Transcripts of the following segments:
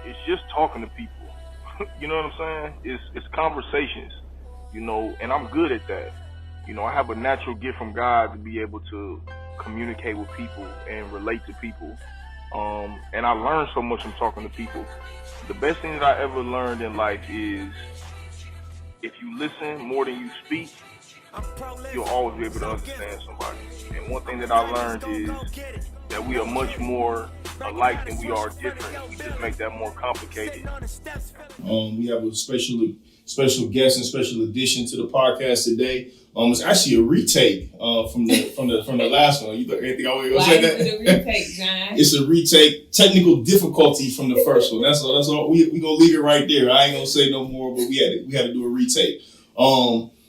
it's just talking to people. You know what I'm saying? It's conversations, and I'm good at that. I have a natural gift from God to be able to communicate with people and relate to people. And I learned so much from talking to people. The best thing that I ever learned in life is if you listen more than you speak, you'll always be able to understand somebody. And one thing that I learned is that we are much more alike than we are different. We just make that more complicated. We have a special guest and special addition to the podcast today. It's actually a retake from the last one. You think I was gonna say that? Why is it a retake, John? It's a retake. Technical difficulty from the first one. That's all. We gonna leave it right there. I ain't gonna say no more. But we had to do a retake.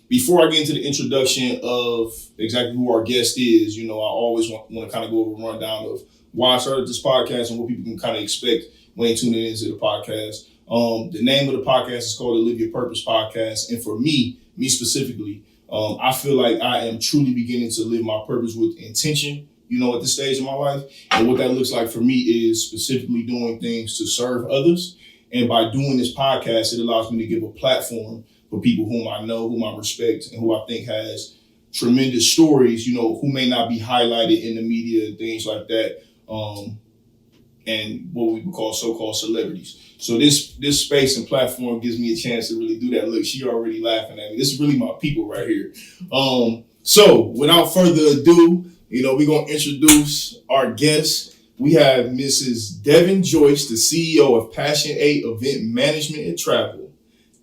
Before I get into the introduction of exactly who our guest is, I always want to kind of go over a rundown of why I started this podcast and what people can kind of expect when they tune into the podcast. The name of the podcast is called the Live Your Purpose Podcast. And for me specifically, I feel like I am truly beginning to live my purpose with intention, at this stage of my life. And what that looks like for me is specifically doing things to serve others. And by doing this podcast, it allows me to give a platform for people whom I know, whom I respect, and who I think has tremendous stories, who may not be highlighted in the media and things like that. And what we would call so-called celebrities. So this space and platform gives me a chance to really do that. Look, she already laughing at me. This is really my people right here. So without further ado, we're going to introduce our guest. We have Mrs. Devin Joyce, the CEO of Passion 8 Event Management and Travel.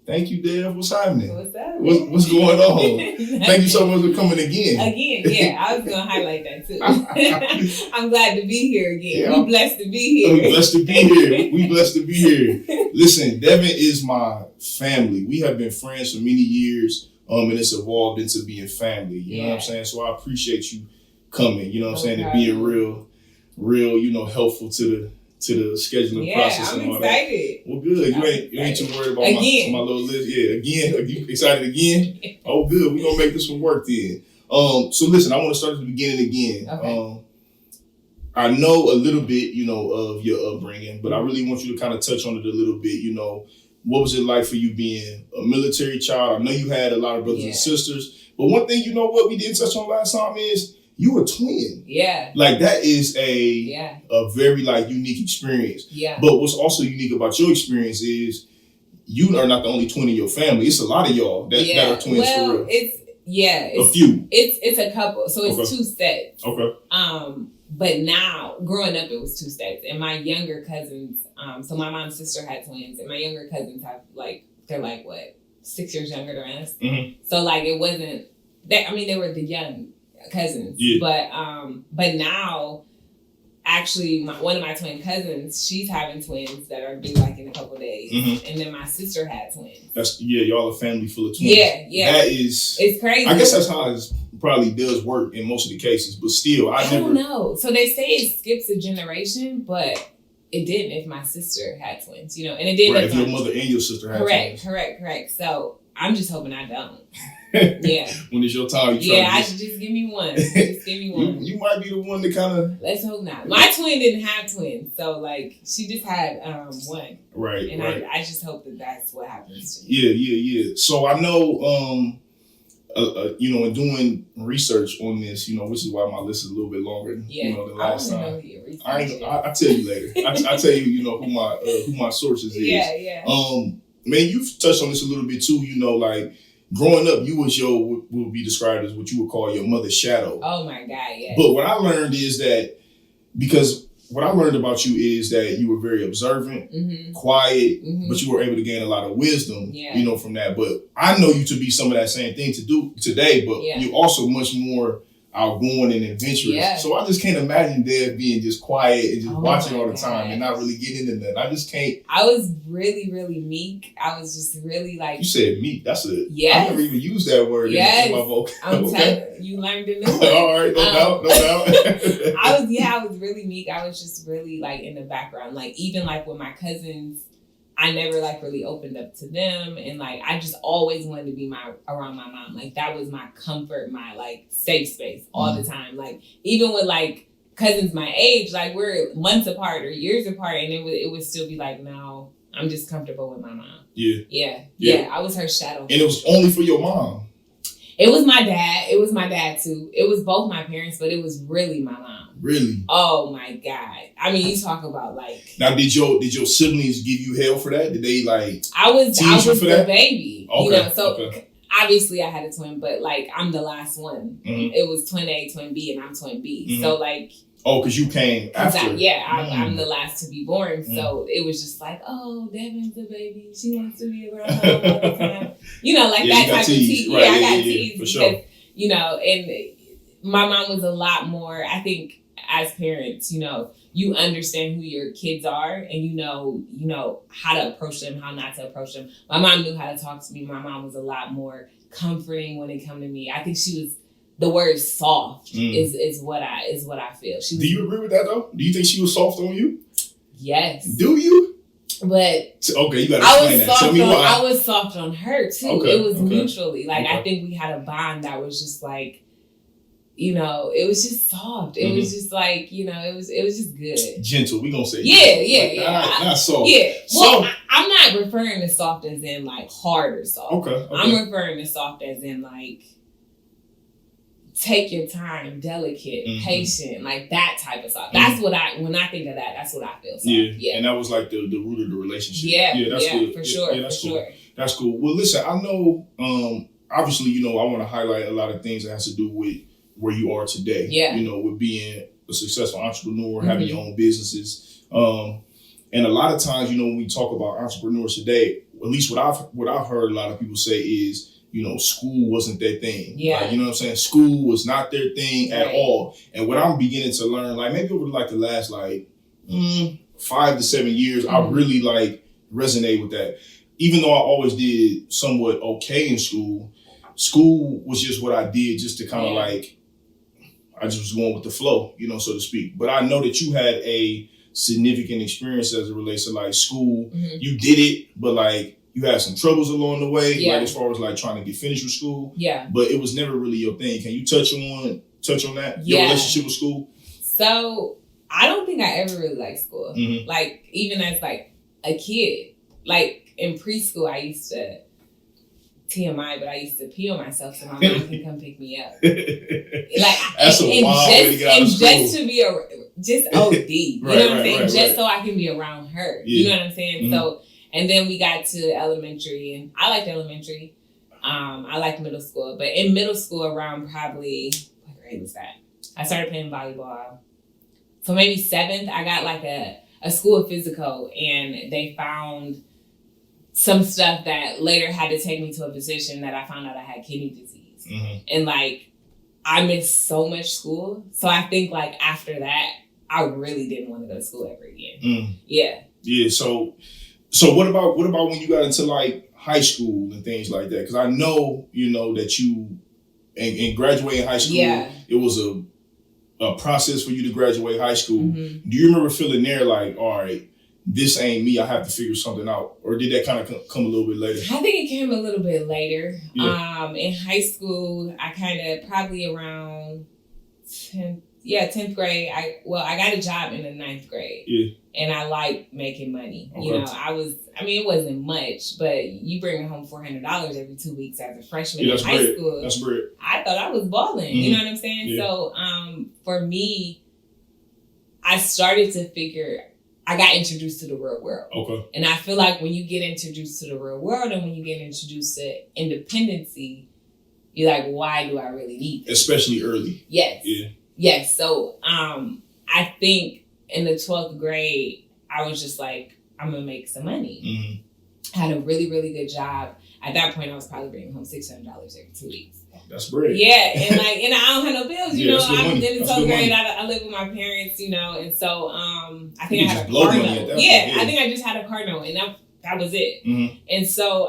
Thank you, Dev. What's happening? What's up? What's going on? Thank you so much for coming again. Yeah, I was going to highlight that too. I'm glad to be here again. Yeah. We're blessed to be here. We blessed to be here. Listen, Devin is my family. We have been friends for many years, and it's evolved into being family. You know what I'm saying? So I appreciate you coming, you know what I'm saying, and being real, helpful to the scheduling process and all excited. That. Well, good. You ain't too worried about my little list. Yeah, again. Are you excited again? Oh, good. We're going to make this one work then. So listen, I want to start at the beginning again. Okay. I know a little bit, of your upbringing, but I really want you to kind of touch on it a little bit. What was it like for you being a military child? I know you had a lot of brothers and sisters, but one thing, we didn't touch on last time is you were a twin. Yeah. Like that is a very unique experience. Yeah. But what's also unique about your experience is you are not the only twin in your family. It's a lot of y'all that are twins for real. It's a few. It's a couple. So it's two sets. Okay. But now growing up it was two sets. And my younger cousins, so my mom's sister had twins, and my younger cousins have they're 6 years younger than us. Mm-hmm. So it wasn't that, they were the young cousins, but now actually one of my twin cousins, she's having twins that are due in a couple of days. Mm-hmm. And then my sister had twins. Y'all a family full of twins. Yeah. It's crazy. I guess that's how it probably does work in most of the cases, but still I don't know. So they say it skips a generation, but it didn't if my sister had twins, and it didn't if your mother and your sister had twins. Correct. So I'm just hoping I don't. Yeah. When it's your time, I should just give me one. Just give me one. You might be the one to kind of. Let's hope not. My twin didn't have twins, so she just had one. Right. And right. I just hope that's what happens to me. Yeah. So I know, in doing research on this, which is why my list is a little bit longer than the last time. I'll tell you later. I'll tell you, who my sources is. Yeah. Man, you've touched on this a little bit too. Growing up, you was what would be described as what you would call your mother's shadow. Oh my God, yeah. But what I learned is that, because what I learned about you is that you were very observant, quiet, but you were able to gain a lot of wisdom, from that. But I know you to be some of that same thing to do today, but you're also much more outgoing and adventurous. Yeah. So I just can't imagine Dad being just quiet and just watching all the time and not really getting into that. I just can't. I was really, really meek. I was just really You said meek. That's a. Yes. I never even used that word in my vocab. I'm telling you, learned a new one. All right, no doubt. I was really meek. I was just really in the background. Even with my cousins, I never really opened up to them, and I just always wanted to be around my mom. That was my comfort, my safe space all the time. Even with cousins my age, like we're months apart or years apart, and it would still be like, no, I'm just comfortable with my mom. Yeah. I was her shadow. And it was only for your mom. It was my dad. It was my dad too. It was both my parents, but it was really my mom. Really? Oh my God. I mean, you talk about like. Now, did your siblings give you hell for that? Did they like? I was the that? baby. Okay. You know, so obviously I had a twin, but like I'm the last one. Mm-hmm. It was twin A, twin B, and I'm twin B. Mm-hmm. So like. Oh, because you came after. I'm the last to be born. So it was just like, oh, Devin's the baby. She wants to be around all the time. You know, like that type of tease. Right. I got teased for because, sure. You know, and my mom was a lot more, I think, as parents, you know, you understand who your kids are and you know how to approach them, how not to approach them. My mom knew how to talk to me. My mom was a lot more comforting when it come to me. I think she was. The word soft is what I feel. Do you agree with that though? Do you think she was soft on you? Yes. Do you? But okay, you gotta explain that. Tell me why. I was soft on her too. Okay, it was mutually. Like I think we had a bond that was just like, you know, it was just soft. It was just like, you know, it was just good. Gentle, we gonna say. Yeah. Not soft. Yeah. Well, I'm not referring to soft as in like hard or soft. Okay. I'm referring to soft as in like. Take your time, delicate, patient, like that type of stuff. That's what when I think of that, that's what I feel. Soft. Yeah. And that was like the root of the relationship. Yeah, that's good. For sure. That's cool. That's cool. Well, listen, I know, obviously, you know, I want to highlight a lot of things that has to do with where you are today. Yeah. You know, with being a successful entrepreneur, having your own businesses. And a lot of times, you know, when we talk about entrepreneurs today, at least what I've heard a lot of people say is, you know, school wasn't their thing. Yeah. Like, you know what I'm saying? School was not their thing at all. And what I'm beginning to learn, like maybe over like the last like 5 to 7 years, I really like resonate with that. Even though I always did somewhat okay in school was just what I did just to kind of like, I just was going with the flow, you know, so to speak. But I know that you had a significant experience as it relates to like school. You did it, but like, you had some troubles along the way, like as far as like trying to get finished with school. Yeah. But it was never really your thing. Can you touch on that? Your relationship with school? So I don't think I ever really liked school. Like even as like a kid, like in preschool, I used to TMI, but I used to pee on myself so my mom can come pick me up. Like that's a wild way to get out of school. Just to be just OD. You know what I'm saying? Just so I can be around her. Yeah. You know what I'm saying? So. And then we got to elementary, and I liked elementary. I liked middle school, but in middle school, around probably what grade was that? I started playing volleyball. So maybe 7th, I got like a school physical, and they found some stuff that later had to take me to a position that I found out I had kidney disease, and like I missed so much school. So I think like after that, I really didn't want to go to school ever again. Yeah. So what about when you got into like high school and things like that? Because I know, you know, that you in graduating high school, it was a process for you to graduate high school. Do you remember feeling there like, all right, this ain't me, I have to figure something out? Or did that kind of come a little bit later? I think it came a little bit later. Yeah. In high school, I kind of probably around 10th grade. I got a job in the 9th grade. Yeah. And I liked making money. Okay. You know, it wasn't much, but you bring home $400 every 2 weeks as a freshman in high school. That's great. I thought I was balling. You know what I'm saying? Yeah. So for me, I started to figure, I got introduced to the real world. Okay. And I feel like when you get introduced to the real world and when you get introduced to independency, you're like, why do I really need this? Especially early. Yes. Yeah. Yes. So I think in the 12th grade, I was just like, I'm going to make some money. I had a really, really good job. At that point, I was probably bringing home $600 every 2 weeks. That's great. Yeah. And and I don't have no bills, you know. I'm in the 12th grade. I live with my parents, you know. And so I think I had a car note. I think I just had a car note, and that was it. And so,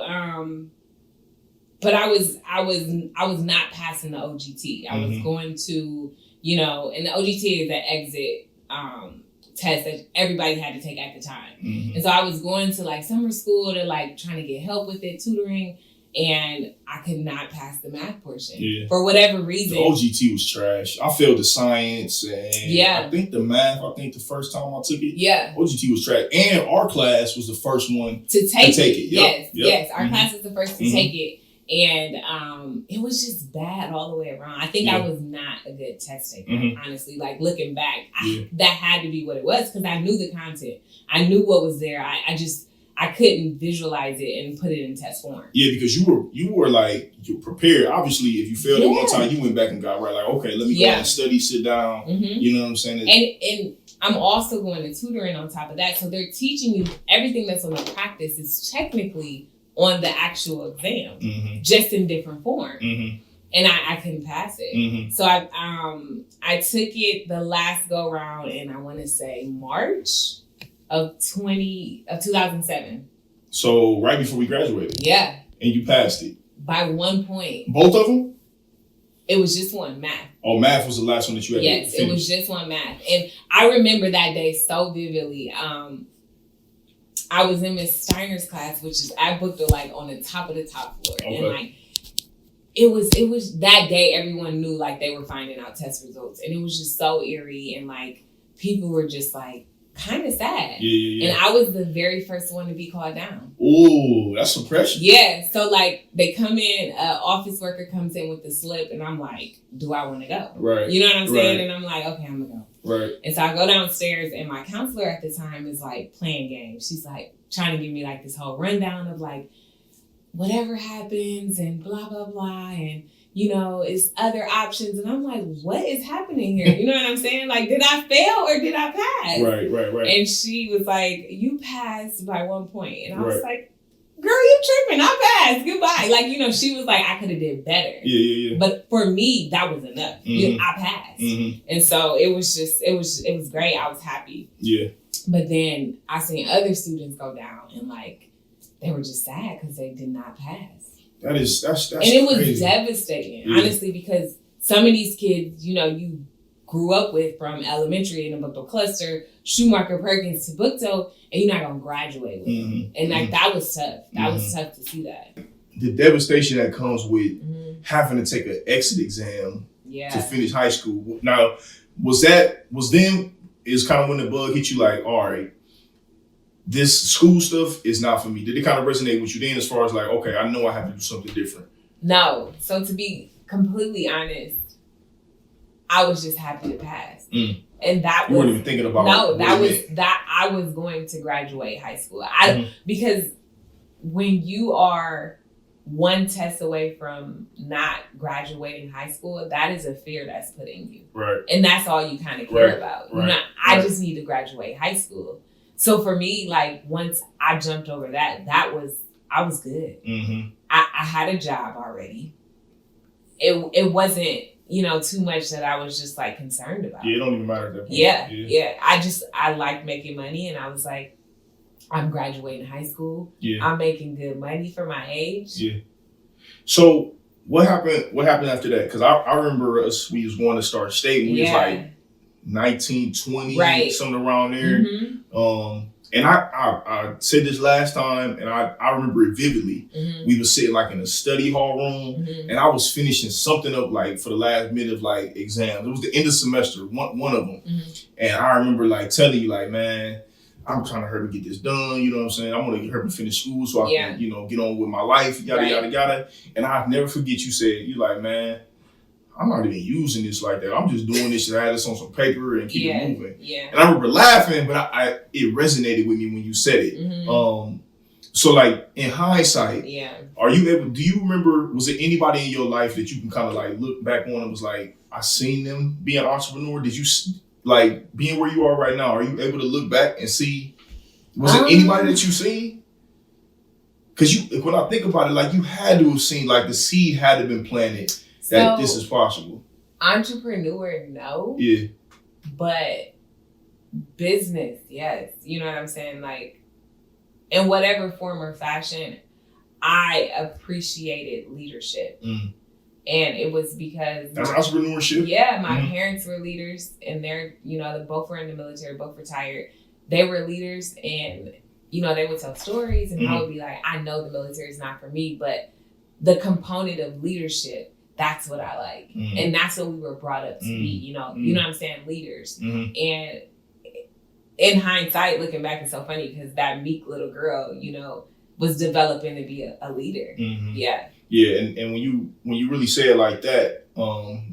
but I was not passing the OGT. I was going to, you know, and the OGT is the exit test that everybody had to take at the time. And so I was going to like summer school to like trying to get help with it, tutoring. And I could not pass the math portion for whatever reason. The OGT was trash. I failed the science and I think the math. I think the first time I took it, OGT was trash. And our class was the first one to take it. Yes. Our class was the first to take it, and it was just bad all the way around. I think I was not a good test taker, honestly. Like looking back, that had to be what it was because I knew the content. I knew what was there. I couldn't visualize it and put it in test form. Yeah, because you were like, you were prepared. Obviously, if you failed it one time, you went back and got right. Like, okay, let me go and study, sit down. You know what I'm saying? And I'm also going to tutoring on top of that. So they're teaching you everything that's on the practice is technically on the actual exam, just in different form. And I couldn't pass it. So I took it the last go round, and I want to say March of 2007. So right before we graduated. Yeah. And you passed it. By 1 point. Both of them? It was just one, math. Oh, math was the last one that you had to finish. Yes, it was just one, math. And I remember that day so vividly. I was in Miss Steiner's class, which is, I booked her like on the top of the top floor. Okay. And like, it was that day everyone knew like they were finding out test results. And it was just so eerie, and like people were just like, kind of sad. And I was the very first one to be called down. Ooh, that's some pressure. Yeah. So like they come in, office worker comes in with the slip, and I'm like, do I want to go? Right. You know what I'm saying? And I'm like, okay, I'm gonna go. Right. And so I go downstairs, and my counselor at the time is like playing games. She's like trying to give me like this whole rundown of like whatever happens and blah, blah, blah. And you know, it's other options. And I'm like, what is happening here? You know what I'm saying? Like, did I fail or did I pass? Right. And she was like, you passed by 1 point. And I was like, girl, you tripping. I passed. Goodbye. Like, you know, she was like, I could have did better. Yeah. But for me, that was enough. I passed. And so it was great. I was happy. Yeah. But then I seen other students go down, and like, they were just sad because they did not pass. That's and it was crazy. Devastating, honestly, because some of these kids, you know, you grew up with from elementary in the Bookto cluster, Schumacher, Perkins to Bookto, and you're not gonna graduate with them. And like that was tough. That was tough to see that. The devastation that comes with having to take an exit exam to finish high school. Now, was then is kind of when the bug hit you like, all right, this school stuff is not for me. Did it kind of resonate with you then as far as like, okay, I know I have to do something different? No. So to be completely honest, I was just happy to pass. And that you weren't even thinking about I was going to graduate high school. Because when you are one test away from not graduating high school, that is a fear that's put in you. Right. And that's all you kind of care about. Right. I just need to graduate high school. So for me, like once I jumped over that, I was good. I had a job already. It wasn't, you know, too much that I was just like concerned about. Yeah, it don't even matter at that point. Yeah. I liked making money, and I was like, I'm graduating high school. Yeah. I'm making good money for my age. Yeah. So what happened after that? Because I remember we was going to start state and we was like 19, 20, something around there. And I said this last time, and I remember it vividly. We was sitting like in a study hall room, and I was finishing something up like for the last minute of like exams. It was the end of semester, one of them. And I remember like telling you like, man, I'm trying to hurry to get this done. You know what I'm saying? I want to hurry to finish school so I can, you know, get on with my life, yada. And I'll never forget you said, you like, man, I'm not even using this like that. I'm just doing this to add this on some paper and keep it moving. Yeah. And I remember laughing, but it resonated with me when you said it. So like in hindsight, do you remember, was there anybody in your life that you can kind of like look back on and was like, I seen them be an entrepreneur? Did you like being where you are right now? Are you able to look back and see, was it anybody that you seen? Because when I think about it, like you had to have seen, like the seed had to have been planted that this is possible. Entrepreneur, no. Yeah. But business, yes. You know what I'm saying? Like, in whatever form or fashion, I appreciated leadership. And it was because that's entrepreneurship. Yeah, my parents were leaders, and they're, you know, they both were in the military, both retired. They were leaders, and, you know, they would tell stories, and I would be like, I know the military is not for me, but the component of leadership, that's what I like. And that's what we were brought up to be, you know what I'm saying? Leaders. And in hindsight, looking back, it's so funny because that meek little girl, you know, was developing to be a leader. Yeah. Yeah, and when you really say it like that,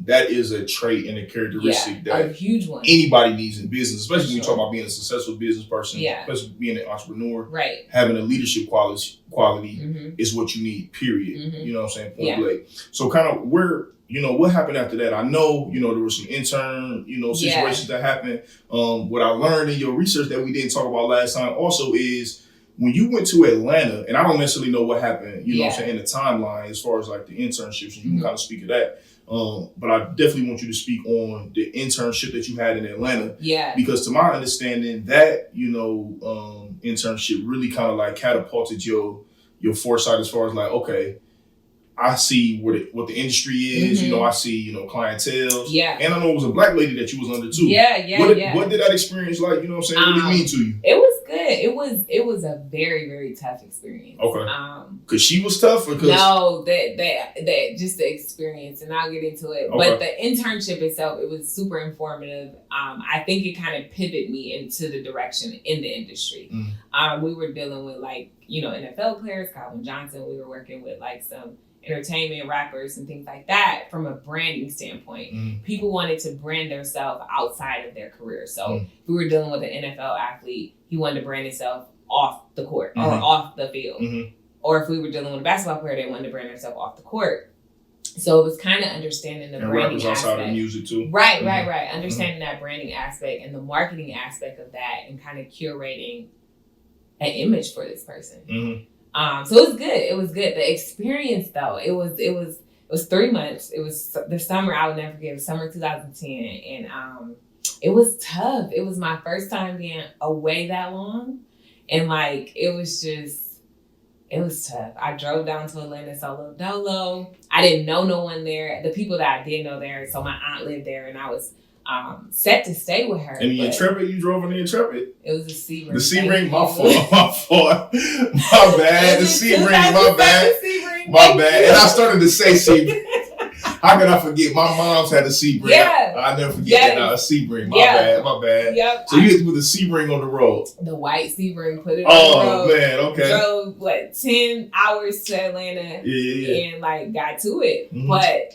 that is a trait and a characteristic that a huge one. Anybody needs in business, especially when you talk about being a successful business person, especially being an entrepreneur. Right. Having a leadership quality is what you need, period. You know what I'm saying? Point blank. So kind of what happened after that? I know, there were some intern, situations that happened. What I learned in your research that we didn't talk about last time also is when you went to Atlanta, and I don't necessarily know what happened, you know what I'm saying, in the timeline as far as like the internships, and you can kind of speak of that. But I definitely want you to speak on the internship that you had in Atlanta. Yeah. Because to my understanding, that, internship really kind of like catapulted your foresight as far as like, okay, I see what the industry is. I see, clientele. Yeah. And I know it was a black lady that you was under too. What did that experience like, really mean to you? It was good. It was a very, very tough experience. Okay. Because she was tough or because? No, that just the experience, and I'll get into it. Okay. But the internship itself, it was super informative. I think it kind of pivoted me into the direction in the industry. We were dealing with NFL players, Calvin Johnson. We were working with some entertainment rappers and things like that from a branding standpoint. People wanted to brand themselves outside of their career. So if we were dealing with an NFL athlete, he wanted to brand himself off the court or off the field. Or if we were dealing with a basketball player, they wanted to brand themselves off the court. So it was kind of understanding the branding aspect. Outside of music too. Right. Understanding that branding aspect and the marketing aspect of that and kind of curating an image for this person. So it was good. It was good. The experience though, it was 3 months. It was the summer. I would never forget. It was summer 2010, and it was tough. It was my first time being away that long, and it was tough. I drove down to Atlanta solo dolo. I didn't know no one there. The people that I did know there, so my aunt lived there, and I was set to stay with her. And the Intrepid, you drove in the Intrepid? It was a Sebring. The Sebring, my fault. My bad. The Sebring, my bad. My bad. And I started to say Sebring. How could I forget? My mom's had a Sebring. Yeah. I never forget that. A Sebring. My bad. Yep. So you hit with the Sebring on the road. The white Sebring, put it on the road. Oh, man, okay. Drove, 10 hours to Atlanta and, got to it. But,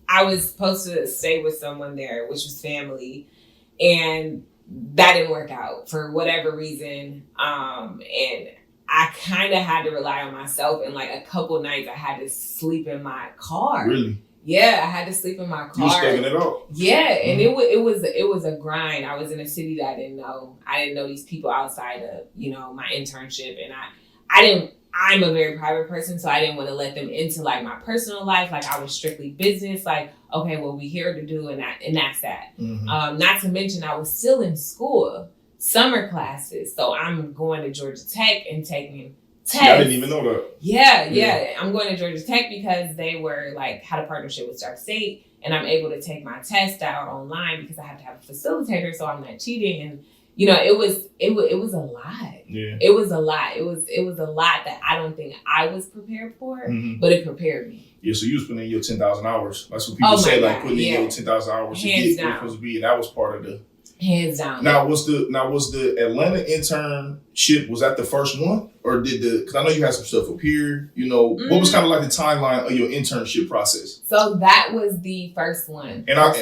I was supposed to stay with someone there, which was family, and that didn't work out for whatever reason. And I kind of had to rely on myself. And a couple nights, I had to sleep in my car. Really? Yeah, I had to sleep in my car. You were stuck in it out. Yeah, and it was a grind. I was in a city that I didn't know. I didn't know these people outside of my internship, and I'm a very private person, so I didn't want to let them into my personal life. I was strictly business. Okay, well, we here to do, and that's that. Not to mention, I was still in school, summer classes. So I'm going to Georgia Tech and taking tests. I didn't even know that. Yeah. I'm going to Georgia Tech because they were had a partnership with Stark State, and I'm able to take my test out online because I have to have a facilitator, so I'm not cheating. And it was a lot. Yeah. It was a lot. It was a lot that I don't think I was prepared for, but it prepared me. Yeah, so you was putting in your 10,000 hours. That's what people say, putting in your 10,000 hours to get where you're supposed to be, and that was part of the hands down. Now was the Atlanta internship, was that the first one, or because I know you had some stuff up here. What was kind of the timeline of your internship process? So that was the first one. And I'll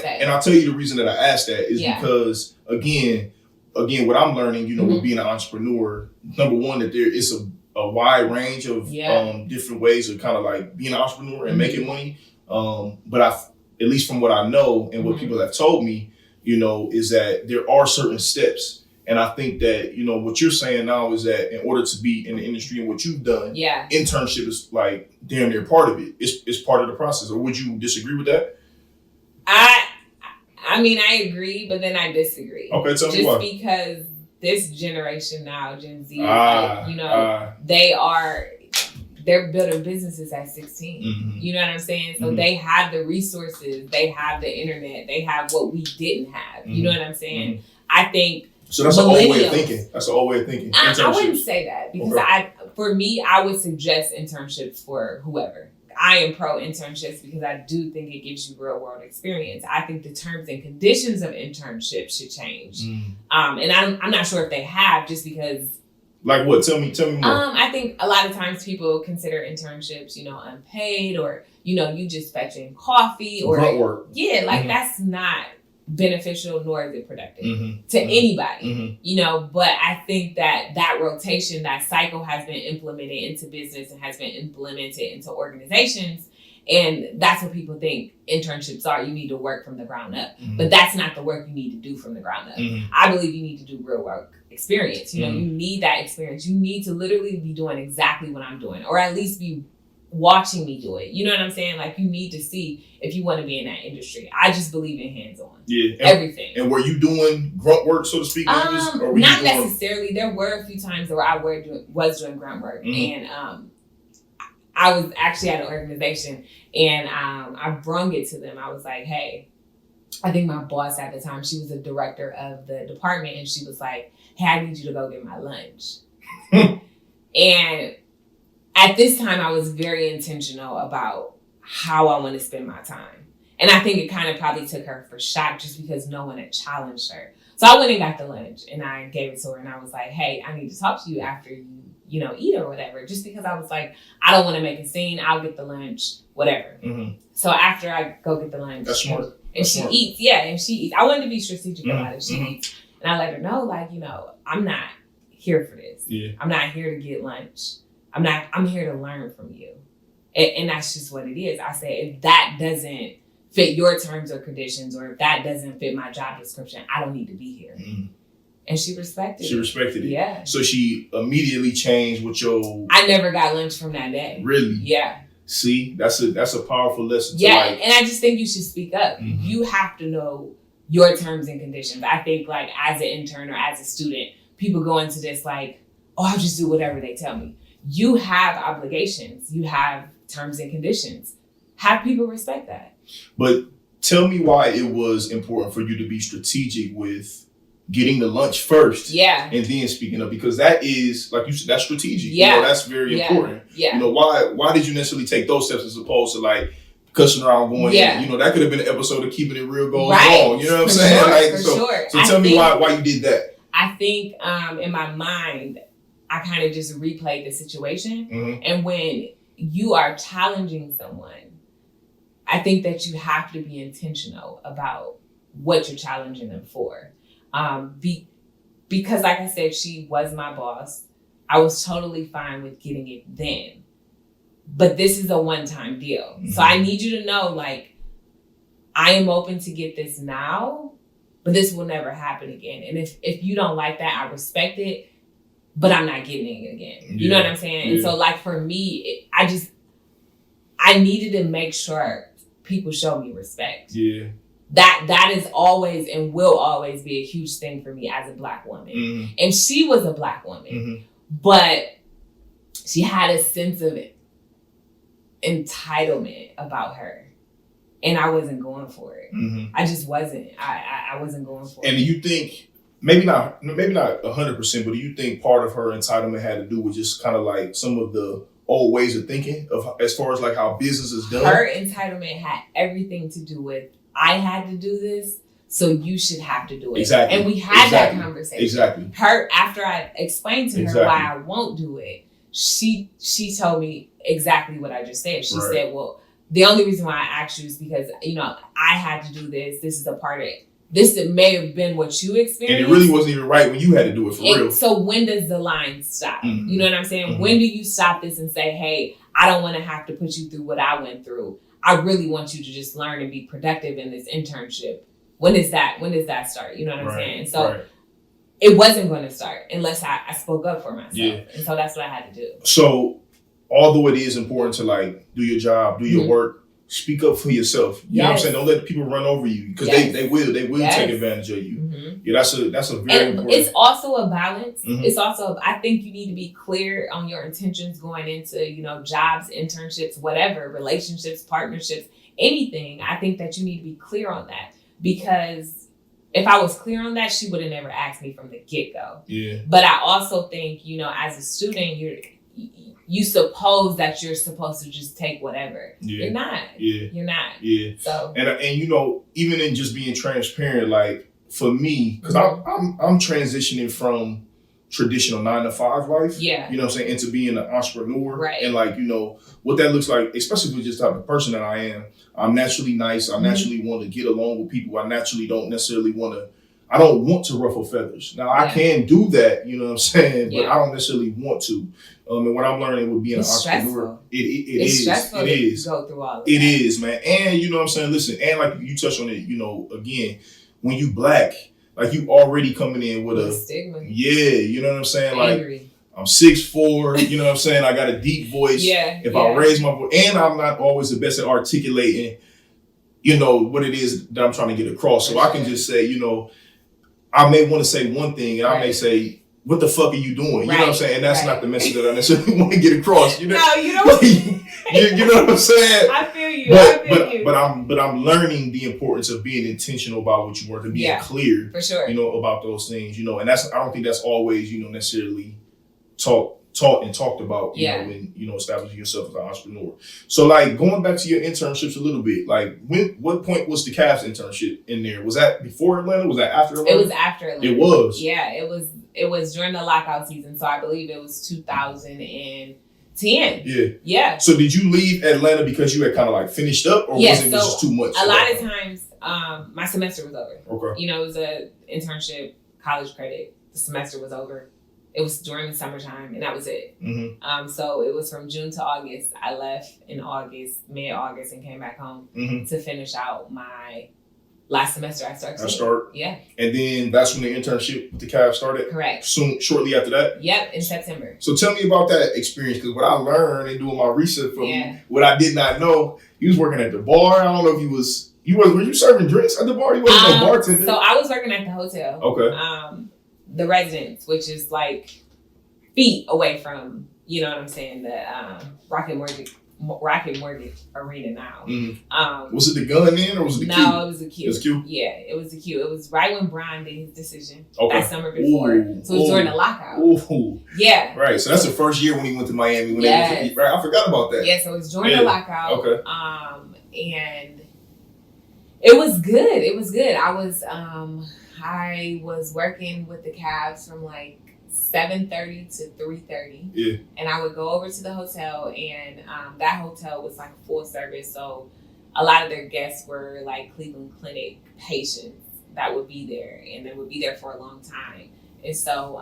tell you the reason that I asked that is because again, what I'm learning, with being an entrepreneur, number one, that there is a wide range of different ways of kind of being an entrepreneur and making money. But at least from what I know and what people have told me, is that there are certain steps. And I think that, what you're saying now is that in order to be in the industry and what you've done, internship is damn near part of it. It's part of the process. Or would you disagree with that? I mean, I agree, but then I disagree. Okay, tell me why. Just because this generation now, Gen Z, they're building businesses at 16. You know what I'm saying? So they have the resources, they have the internet, they have what we didn't have. You know what I'm saying? I think so. That's an old way of thinking. I wouldn't say that because For me, I would suggest internships for whoever. I am pro internships because I do think it gives you real world experience. I think the terms and conditions of internships should change. And I'm not sure if they have, just because. Like what? Tell me more. I think a lot of times people consider internships, unpaid, or, you just fetching coffee or grunt work. Yeah, like that's not beneficial nor is it productive to anybody, but I think that rotation, that cycle has been implemented into business and has been implemented into organizations. And that's what people think internships are. You need to work from the ground up, but that's not the work you need to do from the ground up. I believe you need to do real work experience. You need that experience. You need to literally be doing exactly what I'm doing, or at least be watching me do it. You know what I'm saying? Like, you need to see if you want to be in that industry. I just believe in hands-on. Yeah. Everything. And were you doing grunt work, so to speak? Not necessarily. There were a few times where I was doing grunt work. And I was actually at an organization, and I brung it to them. I was like, hey, I think my boss at the time, she was the director of the department, and she was like, hey, I need you to go get my lunch. And at this time, I was very intentional about how I want to spend my time. And I think it kind of probably took her for shock just because no one had challenged her. So I went and got the lunch, and I gave it to her, and I was like, hey, I need to talk to you after you eat or whatever. Just because I was like, I don't want to make a scene. I'll get the lunch, whatever. So after I go get the lunch. That's smart. And she eats. Yeah, and she eats. I wanted to be strategic about it. She eats. And I let her know, like, I'm not here for this. Yeah. I'm not here to get lunch. I'm here to learn from you. And that's just what it is. I said, if that doesn't fit your terms or conditions, or if that doesn't fit my job description, I don't need to be here. And she respected it. She respected it. Yeah. So she immediately changed with your... I never got lunch from that day. Really? Yeah. See, that's a powerful lesson. Yeah, and I just think you should speak up. You have to know your terms and conditions. I think, like, as an intern or as a student, people go into this like, oh, I'll just do whatever they tell me. You have obligations. You have terms and conditions. Have people respect that. But tell me why it was important for you to be strategic with getting the lunch first. Yeah. And then speaking up, because that is, like you said, that's strategic. Yeah. That's very important. Yeah. Why did you necessarily take those steps as opposed to like cussing around going in? That could have been an episode of Keeping It Real Goes Wrong. You know what I'm saying? Sure. So tell me why you did that. I think in my mind, I kind of just replayed the situation. And when you are challenging someone, I think that you have to be intentional about what you're challenging them for. Because like I said, she was my boss. I was totally fine with getting it then. But this is a one-time deal. So I need you to know, like, I am open to get this now, but this will never happen again. And if you don't like that, I respect it, but I'm not getting it again. You know what I'm saying? And so, like, for me, I needed to make sure people show me respect. Yeah. That is always and will always be a huge thing for me as a Black woman. And she was a Black woman, but she had a sense of entitlement about her. And I wasn't going for it. I just wasn't. I wasn't going for it. And do you think, maybe not 100%, but do you think part of her entitlement had to do with just kind of like some of the old ways of thinking of as far as like how business is done? Her entitlement had everything to do with, I had to do this, so you should have to do it. Exactly. And we had that conversation. Exactly. Her, after I explained to her why I won't do it, she told me exactly what I just said. She said, well, the only reason why I asked you is because, I had to do this. This is a part of it. This may have been what you experienced. And it really wasn't even right when you had to do it for real. So when does the line stop? You know what I'm saying? When do you stop this and say, hey, I don't want to have to put you through what I went through. I really want you to just learn and be productive in this internship. When does that start? You know what I'm saying? So it wasn't going to start unless I spoke up for myself. Yeah. And so that's what I had to do. So although it is important to like do your job, do your work, speak up for yourself. You know what I'm saying? Don't let people run over you because they will take advantage of you. Yeah, that's a very important. It's also a balance. It's also, I think you need to be clear on your intentions going into, jobs, internships, whatever, relationships, partnerships, anything. I think that you need to be clear on that, because if I was clear on that, she would have never asked me from the get-go. Yeah. But I also think, as a student, you suppose that you're supposed to just take whatever. You're not. You're not. So and you know, even in just being transparent, like for me, because I'm transitioning from traditional 9-to-5 life, you know what I'm saying, into being an entrepreneur, right? And like, you know, what that looks like, especially with just the type of person that I am. I'm naturally nice. I naturally want to get along with people. I naturally don't necessarily I don't want to ruffle feathers. Now I can do that, you know what I'm saying, but I don't necessarily want to. And what I'm learning with being an entrepreneur, it's stressful. It is. Go through all of it that. is, man. And you know what I'm saying. Listen, and like you touched on it, you know, again, when you Black, like you already coming in with a stigma. Yeah, you know what I'm saying. Angry. Like I'm 6'4", you know what I'm saying. I got a deep voice. If I raise my voice, and I'm not always the best at articulating, you know, what it is that I'm trying to get across. So I can just say, you know, I may want to say one thing, and I may say, "What the fuck are you doing?" You know what I'm saying? And that's not the message that I necessarily want to get across. You know? No, you don't. you know what I'm saying? I feel you. But I'm learning the importance of being intentional about what you want, to being clear, for sure, you know, about those things. You know, and I don't think that's always, you know, necessarily taught and talked about, you know, when, you know, establishing yourself as an entrepreneur. So like going back to your internships a little bit, like what point was the Cavs internship in there? Was that before Atlanta? Was that after Atlanta? It was after Atlanta. It was. Yeah, it was during the lockout season. So I believe it was 2010. Yeah. So did you leave Atlanta because you had kind of like finished up, or was it just too much? A lot of times, my semester was over. Okay. You know, it was a internship, college credit. The semester was over. It was during the summertime, and that was it. So it was from June to August. I left in mid-August, and came back home to finish out my last semester. I started. Yeah. And then that's when the internship with the Cavs started? Correct. Shortly after that? Yep, in September. So tell me about that experience, because what I learned in doing my research from what I did not know, you was working at the bar. I don't know if were you serving drinks at the bar? You wasn't no bartender? So I was working at the hotel. Okay. The residence, which is like feet away from, you know what I'm saying, the Rocket Mortgage Arena now. Was it the gun then, or was it the Q? No, it was the Q. It was Q? Yeah, it was the Q. It was right when Brian did his decision that summer So before. It was during the lockout. Yeah. Right, so that's the first year when he went to Miami. Right, I forgot about that. Yeah, so it was during the lockout. Okay. And it was good. It was good. I was working with the Cavs from like 7:30 to 3:30. Yeah. And I would go over to the hotel, and that hotel was like full service. So a lot of their guests were like Cleveland Clinic patients that would be there, and they would be there for a long time. And so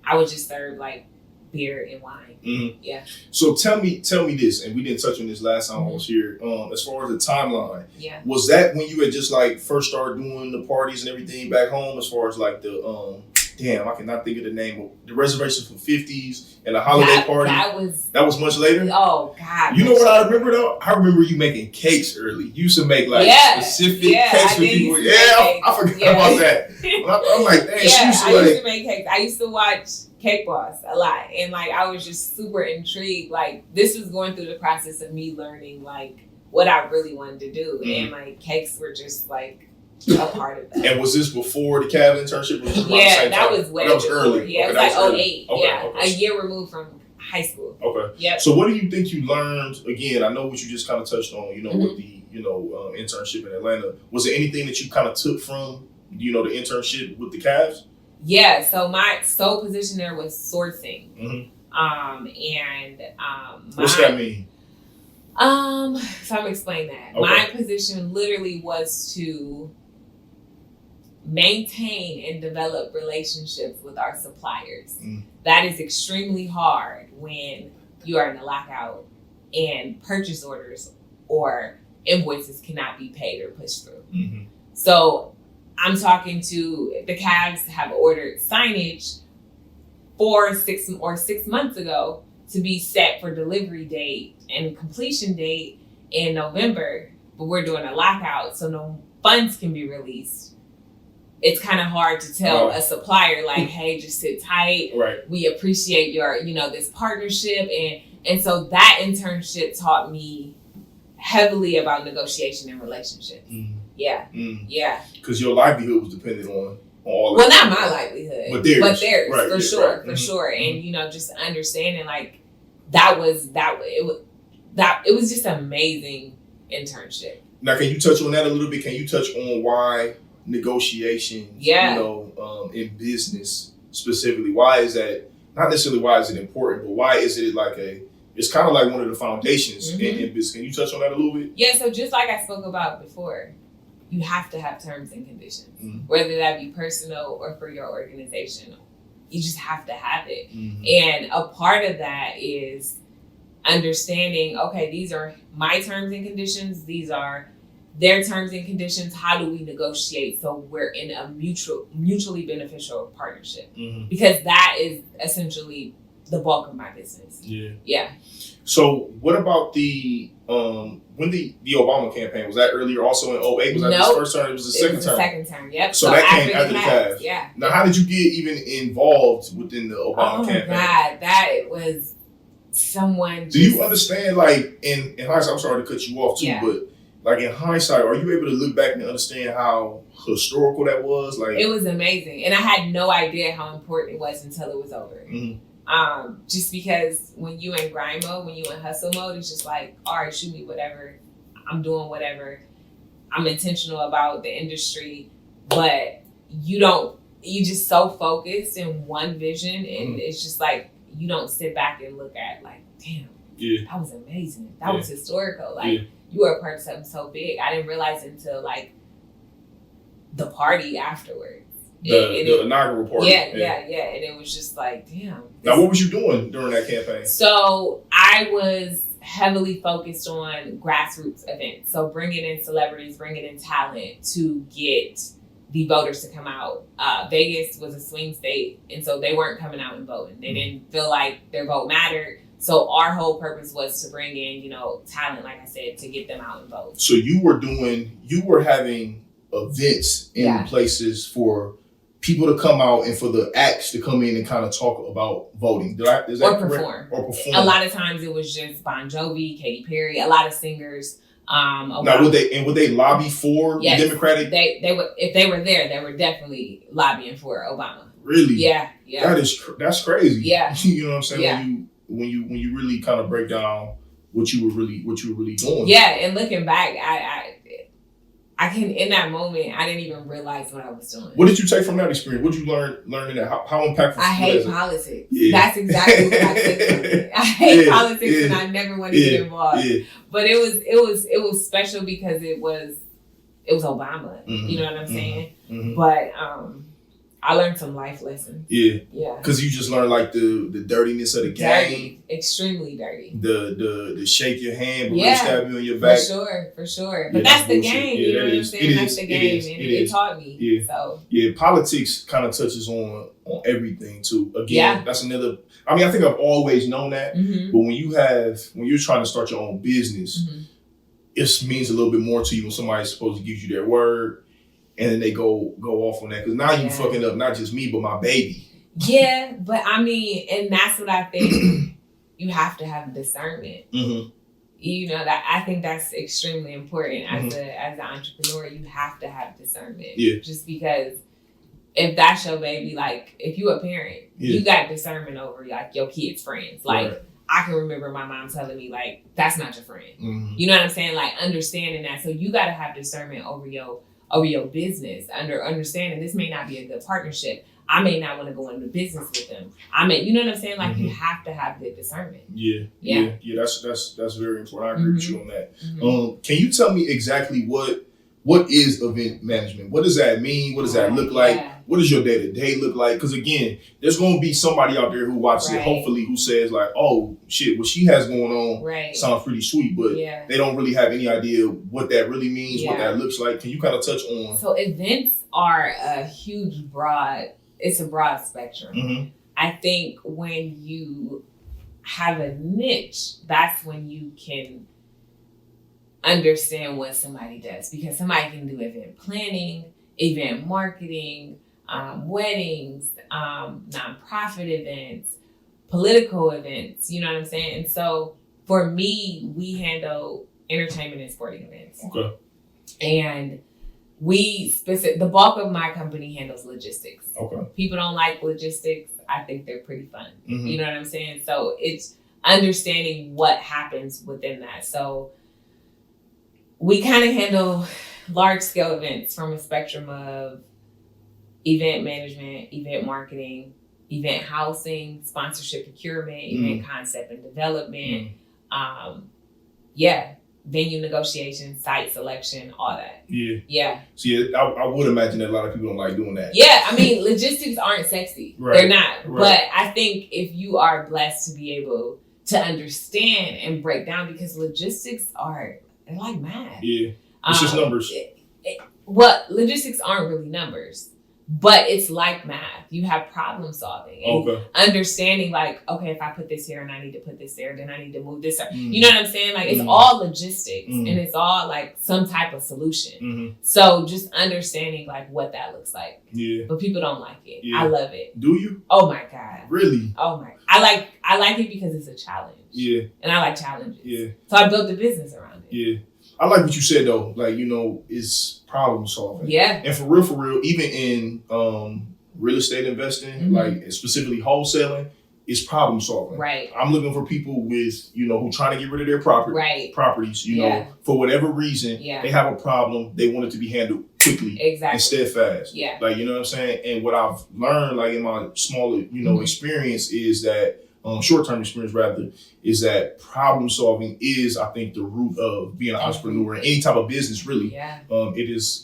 I would just serve like beer and wine. Yeah. So tell me this, and we didn't touch on this last time I was here. As far as the timeline, was that when you had just like first started doing the parties and everything back home? As far as like the I cannot think of the name of the reservation for 50s and the holiday party. That was much later. Oh God! You know what I remember though? I remember you making cakes early. You used to make like specific cakes for people. I forgot about that. I'm like, dang, she used to I used to make cakes. I used to watch Cake Boss a lot, and like I was just super intrigued. Like this was going through the process of me learning like what I really wanted to do, and like cakes were just like a part of that. And was this before the Cavs internship? That was way early. Yeah, it was like 08. A year removed from high school. Okay. Yep. So what do you think you learned? Again, I know what you just kind of touched on, you know, with the, you know, internship in Atlanta. Was there anything that you kind of took from, you know, the internship with the Cavs? Yeah. So my sole position there was sourcing. What's that mean? So I'm gonna explain that. Okay. My position literally was to maintain and develop relationships with our suppliers. That is extremely hard when you are in a lockout and purchase orders or invoices cannot be paid or pushed through. So I'm talking to the Cavs have ordered signage 6 months ago to be set for delivery date and completion date in November, but we're doing a lockout, so no funds can be released. It's kind of hard to tell a supplier like, hey, just sit tight. Right. We appreciate your, you know, this partnership. And so that internship taught me heavily about negotiation and relationships. Yeah. Yeah. Because your livelihood was dependent on all well, not my livelihood, but theirs right, for sure, for sure. And you know, just understanding like it was just an amazing internship. Now, can you touch on that a little bit? Can you touch on why negotiations, you know, in business specifically, why is that, not necessarily why is it important, but why is it like it's kind of like one of the foundations in business. Can you touch on that a little bit? Yeah, so just like I spoke about before, you have to have terms and conditions, whether that be personal or for your organization. You just have to have it. And a part of that is understanding, okay, these are my terms and conditions. These are their terms and conditions. How do we negotiate so we're in a mutually beneficial partnership? Because that is essentially the bulk of my business. Yeah. So what about the when the Obama campaign, was that earlier also in 2008? Was that his first term? It was the second term. The second term, yep. So that came after the CAF. Yeah. Now, how did you get even involved within the Obama campaign? Oh God, that was someone. Do you understand, like in hindsight? I'm sorry to cut you off too, but like in hindsight, are you able to look back and understand how historical that was? Like, it was amazing, and I had no idea how important it was until it was over. Just because when you in grind mode, when you in hustle mode, it's just like, all right, shoot me whatever. I'm doing whatever. I'm intentional about the industry, but you just so focused in one vision, and it's just like you don't sit back and look at like, damn, that was amazing. That was historical. Like you were a part of something so big. I didn't realize until like the party afterwards. The inaugural party. Yeah. And it was just like, damn. Now, what was you doing during that campaign? So I was heavily focused on grassroots events. So bringing in celebrities, bringing in talent to get the voters to come out. Vegas was a swing state, and so they weren't coming out and voting. They didn't feel like their vote mattered. So our whole purpose was to bring in, you know, talent, like I said, to get them out and vote. So you were having events in places for people to come out and for the acts to come in and kind of talk about voting. Is that correct? Or perform. A lot of times it was just Bon Jovi, Katy Perry, a lot of singers. Now, would they lobby for the Democratic? They would, if they were there, they were definitely lobbying for Obama. Really? Yeah. That's crazy. Yeah. You know what I'm saying? Yeah. When you really kind of break down what you were really doing. Yeah, and looking back, I can, in that moment, I didn't even realize what I was doing. What did you take from that experience? What did you learn in that? How impactful? I hate politics. Yeah. That's exactly what I took from it. I hate politics, and I never want to get involved. Yeah. But it was special because it was Obama. You know what I'm saying? But I learned some life lessons. Yeah. Because you just learned like the dirtiness of the game. Extremely dirty. The shake your hand, but really stab you in your back. For sure. But that's the game. You know what I'm saying? That's the game, and it taught me. Yeah. So politics kind of touches on everything too. Again, that's another. I mean, I think I've always known that, but when you're trying to start your own business, it means a little bit more to you when somebody's supposed to give you their word. And then they go off on that. Because now you fucking up not just me, but my baby. Yeah, but I mean, and that's what I think you have to have discernment. You know, that I think that's extremely important as an entrepreneur. You have to have discernment. Yeah. Just because if that's your baby, like if you a parent, you got discernment over like your kids' friends. Like I can remember my mom telling me like, that's not your friend. You know what I'm saying? Like understanding that. So you got to have discernment over your business, understanding this may not be a good partnership. I may not want to go into business with them. You know what I'm saying? Like you have to have good discernment. Yeah. That's very important. I agree with you on that. Can you tell me exactly what is event management? What does that mean? What does that look like? What does your day-to-day look like? Because again, there's going to be somebody out there who watches it, hopefully, who says like, oh shit, what she has going on sounds pretty sweet, but they don't really have any idea what that really means, what that looks like. Can you kind of touch on? So events are it's a broad spectrum. I think when you have a niche, that's when you can understand what somebody does, because somebody can do event planning, event marketing, weddings, nonprofit events, political events, you know what I'm saying? And so for me, we handle entertainment and sporting events. Okay. And the bulk of my company handles logistics. Okay. People don't like logistics. I think they're pretty fun. Mm-hmm. You know what I'm saying? So it's understanding what happens within that. So we kind of handle large scale events from a spectrum of event management, event marketing, event housing, sponsorship procurement, event concept and development. Venue negotiation, site selection, all that. Yeah. See, I would imagine that a lot of people don't like doing that. Yeah, I mean, logistics aren't sexy. Right. They're not. Right. But I think if you are blessed to be able to understand and break down, because logistics they're like math. Yeah. It's just numbers. Logistics aren't really numbers. But it's like math. You have problem solving and understanding like, okay, if I put this here and I need to put this there, then I need to move this. You know what I'm saying? Like it's all logistics and it's all like some type of solution. So just understanding like what that looks like. Yeah. But people don't like it. Yeah. I love it. Do you? Oh my God. Really? Oh my. I like it because it's a challenge. Yeah. And I like challenges. Yeah. So I built a business around it. Yeah. I like what you said though. Like, it's problem solving. Yeah. And for real, even in real estate investing, like specifically wholesaling, it's problem solving. Right. I'm looking for people with, who trying to get rid of their properties, you know, for whatever reason, they have a problem. They want it to be handled quickly and steadfast. Yeah. Like, you know what I'm saying? And what I've learned, like in my smaller, experience is that, short-term experience rather, is that problem solving is, I think, the root of being an entrepreneur in any type of business, really. Yeah. It is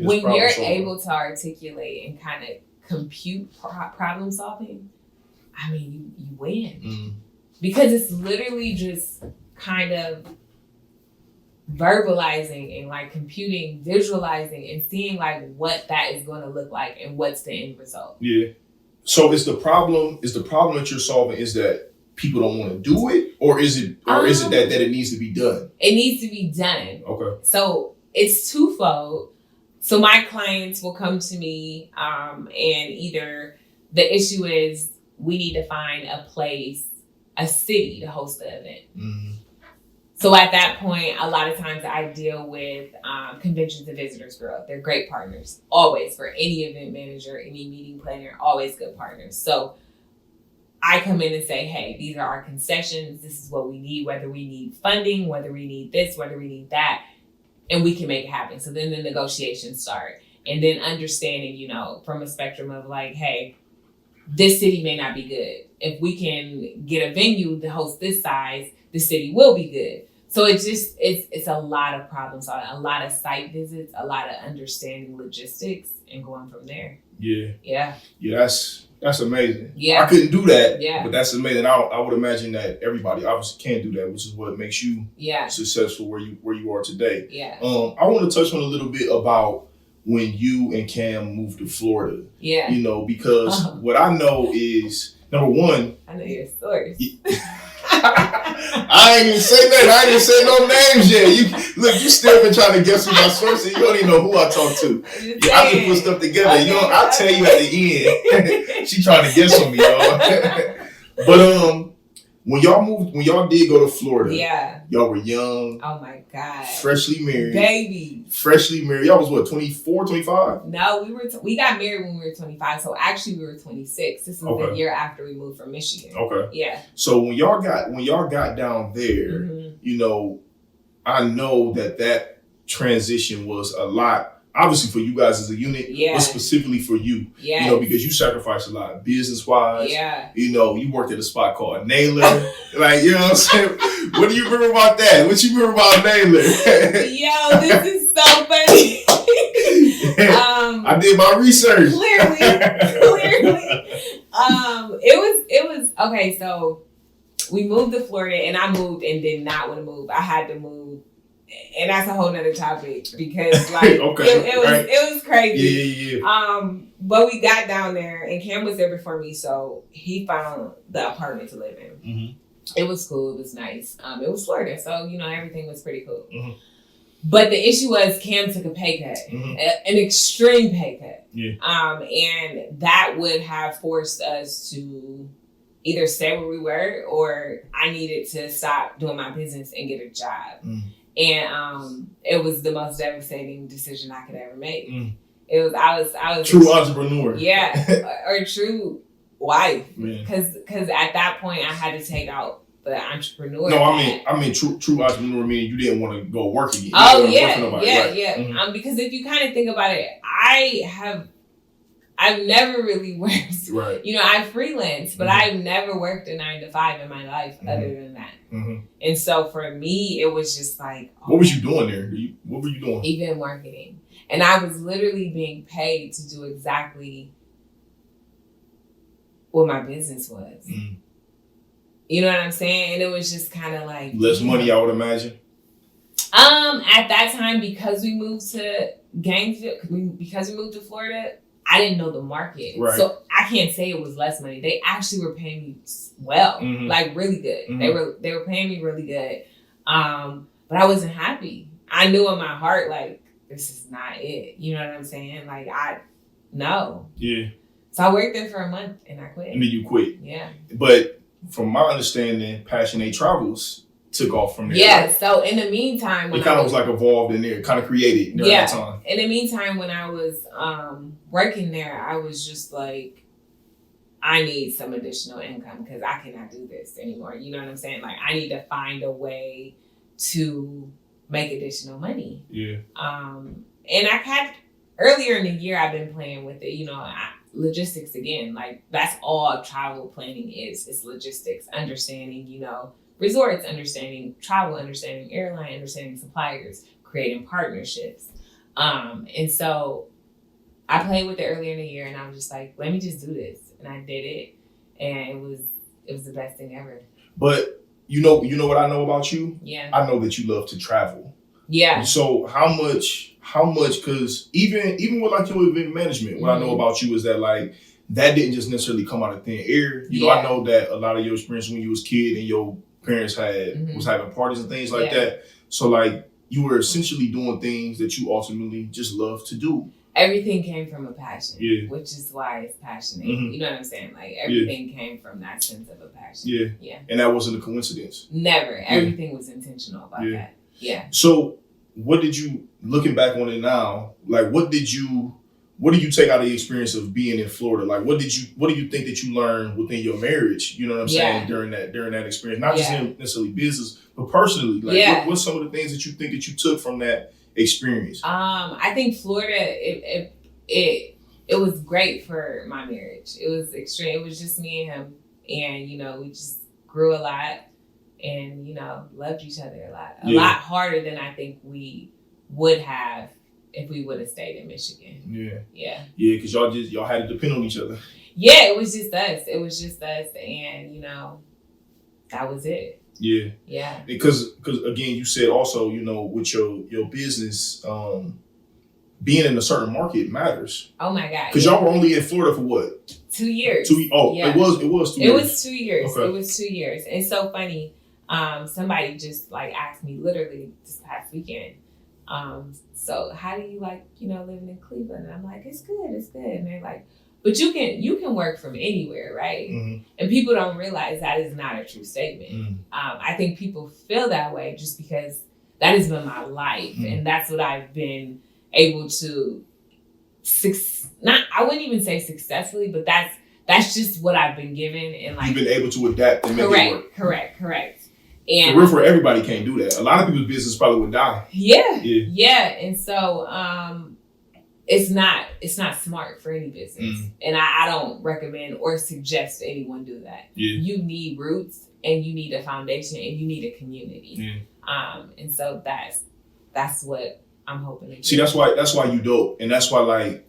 when you're solving. able to articulate and kind of compute problem solving, I mean, you win. Because it's literally just kind of verbalizing and like computing, visualizing and seeing like what that is going to look like and what's the end result. Yeah. So is the problem that you're solving is that people don't want to do it, or is it that it needs to be done? It needs to be done. Okay. So it's twofold. So my clients will come to me, and either the issue is we need to find a city to host the event. So at that point, a lot of times I deal with Conventions and Visitors Bureau. They're great partners, always, for any event manager, any meeting planner, always good partners. So I come in and say, hey, these are our concessions. This is what we need, whether we need funding, whether we need this, whether we need that, and we can make it happen. So then the negotiations start. And then understanding, from a spectrum of like, hey, this city may not be good. If we can get a venue to host this size, the city will be good. So it's a lot of problem solving, a lot of site visits, a lot of understanding logistics and going from there. Yeah. Yeah. Yeah, that's amazing. Yeah. I couldn't do that. Yeah. But that's amazing. I would imagine that everybody obviously can do that, which is what makes you successful where you are today. Yeah. I want to touch on a little bit about when you and Cam moved to Florida. Yeah. Because what I know is, number one, I know your stories. I ain't even say that. I ain't even say no names yet. You still been trying to guess who my source is. You don't even know who I talk to. I just put stuff together. I'll tell you at the end. She trying to guess on me, y'all. But when y'all did go to Florida, y'all were young. Oh my God. Freshly married. Baby. Freshly married. Y'all was what, 24, 25? No, we got married when we were 25. So actually we were 26. This was the year after we moved from Michigan. Okay. Yeah. So when y'all got down there, I know that transition was a lot. Obviously for you guys as a unit, but specifically for you, because you sacrificed a lot business-wise. Yeah. You worked at a spot called Naylor. Like, you know what I'm saying? What do you remember about that? What you remember about Naylor? Yo, this is so funny. I did my research. Clearly. It was okay. So we moved to Florida, and I moved and did not want to move. I had to move. And that's a whole nother topic because it was crazy. Yeah. But we got down there and Cam was there before me, so he found the apartment to live in. Mm-hmm. It was cool. It was nice. It was Florida, so everything was pretty cool. Mm-hmm. But the issue was Cam took a pay cut, an extreme pay cut. Yeah. And that would have forced us to either stay where we were or I needed to stop doing my business and get a job. Mm. And it was the most devastating decision I could ever make. It was I was true entrepreneur. Yeah, or true wife. Man. Because at that point I had to take out the entrepreneur. No, I mean true entrepreneur meaning you didn't want to go work again. Oh yeah. Right. Because if you kind of think about it, I've never really worked. Right. I freelance, but I've never worked a 9 to 5 in my life other than that. And so for me, it was just like, what was you doing there? What were you doing? Event marketing. And I was literally being paid to do exactly what my business was. You know what I'm saying? And it was just kind of like less money, I would imagine. At that time, because we moved to Gainesville, because we moved to Florida, I didn't know the market. Right. So I can't say it was less money. They actually were paying me well, like really good. They were paying me really good. But I wasn't happy. I knew in my heart, like, this is not it. You know what I'm saying? Like, no. Yeah. So I worked there for a month and I quit. And then you quit. Yeah. But from my understanding, Passionate Travels took off from there. Yeah. Right? So in the meantime, it kind of was like evolved in there, kind of created during that time. In the meantime, when I was working there, I was just like, I need some additional income because I cannot do this anymore. You know what I'm saying? Like, I need to find a way to make additional money. Yeah. And I've had earlier in the year, I've been playing with it. Logistics again. Like, that's all travel planning is. It's logistics, understanding, resorts, understanding travel, understanding airline, understanding suppliers, creating partnerships. And so I played with it earlier in the year, and I was just like, let me just do this. And I did it, and it was the best thing ever. But you know what I know about you? Yeah. I know that you love to travel. Yeah. So how much, because even with like your event management, what I know about you is that like, that didn't just necessarily come out of thin air. I know that a lot of your experience when you was a kid and your parents was having parties and things like that. So like, you were essentially doing things that you ultimately just love to do. Everything came from a passion, which is why it's passionate. You know what I'm saying? Like, everything came from that sense of a passion. Yeah. And that wasn't a coincidence. Never. Everything was intentional about that. Yeah. So what did you, looking back on it now, like what did you take out of the experience of being in Florida? Like what do you think that you learned within your marriage, you know what I'm saying, during that experience? Not just in necessarily business, but personally. Like what's some of the things that you think that you took from that experience? I think Florida, it was great for my marriage. It was extreme. It was just me and him, and we just grew a lot, and loved each other a lot harder than I think we would have if we would have stayed in Michigan. Yeah, because y'all had to depend on each other. Yeah, it was just us, and that was it. Yeah. Because again, you said also, with your business, being in a certain market matters. Oh my God. Because y'all were only in Florida for what? 2 years. It was 2 years. It was 2 years. Okay. It was 2 years. It's so funny. Somebody just asked me literally this past weekend, so how do you living in Cleveland? And I'm like, it's good. And they're like, but you can work from anywhere, right? And people don't realize that is not a true statement. I think people feel that way just because that has been my life, and that's what I've been able to I wouldn't even say successfully, but that's just what I've been given, and you've been able to adapt and make it work. Correct. And for real, everybody can't do that. A lot of people's business probably would die. Yeah. And so it's not smart for any business. And I don't recommend or suggest anyone do that. You need roots, and you need a foundation, and you need a community. And so that's what I'm hoping to do. See, that's why you dope. And that's why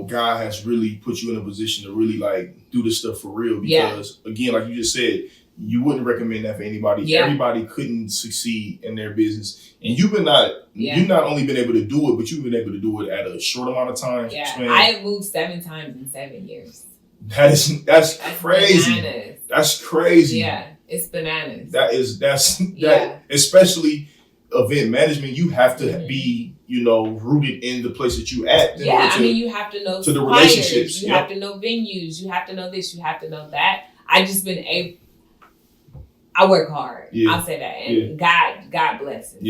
God has really put you in a position to really do this stuff for real. Because again, like you just said, you wouldn't recommend that for anybody. Everybody couldn't succeed in their business. And you've not only been able to do it, but you've been able to do it at a short amount of time. I moved 7 times in 7 years. That's crazy. Bananas. That's crazy. Yeah, it's bananas. That especially event management, you have to be, rooted in the place that you at. You have to know the relationships. You have to know venues. You have to know this. You have to know that. I work hard. I'll say that. And God blesses.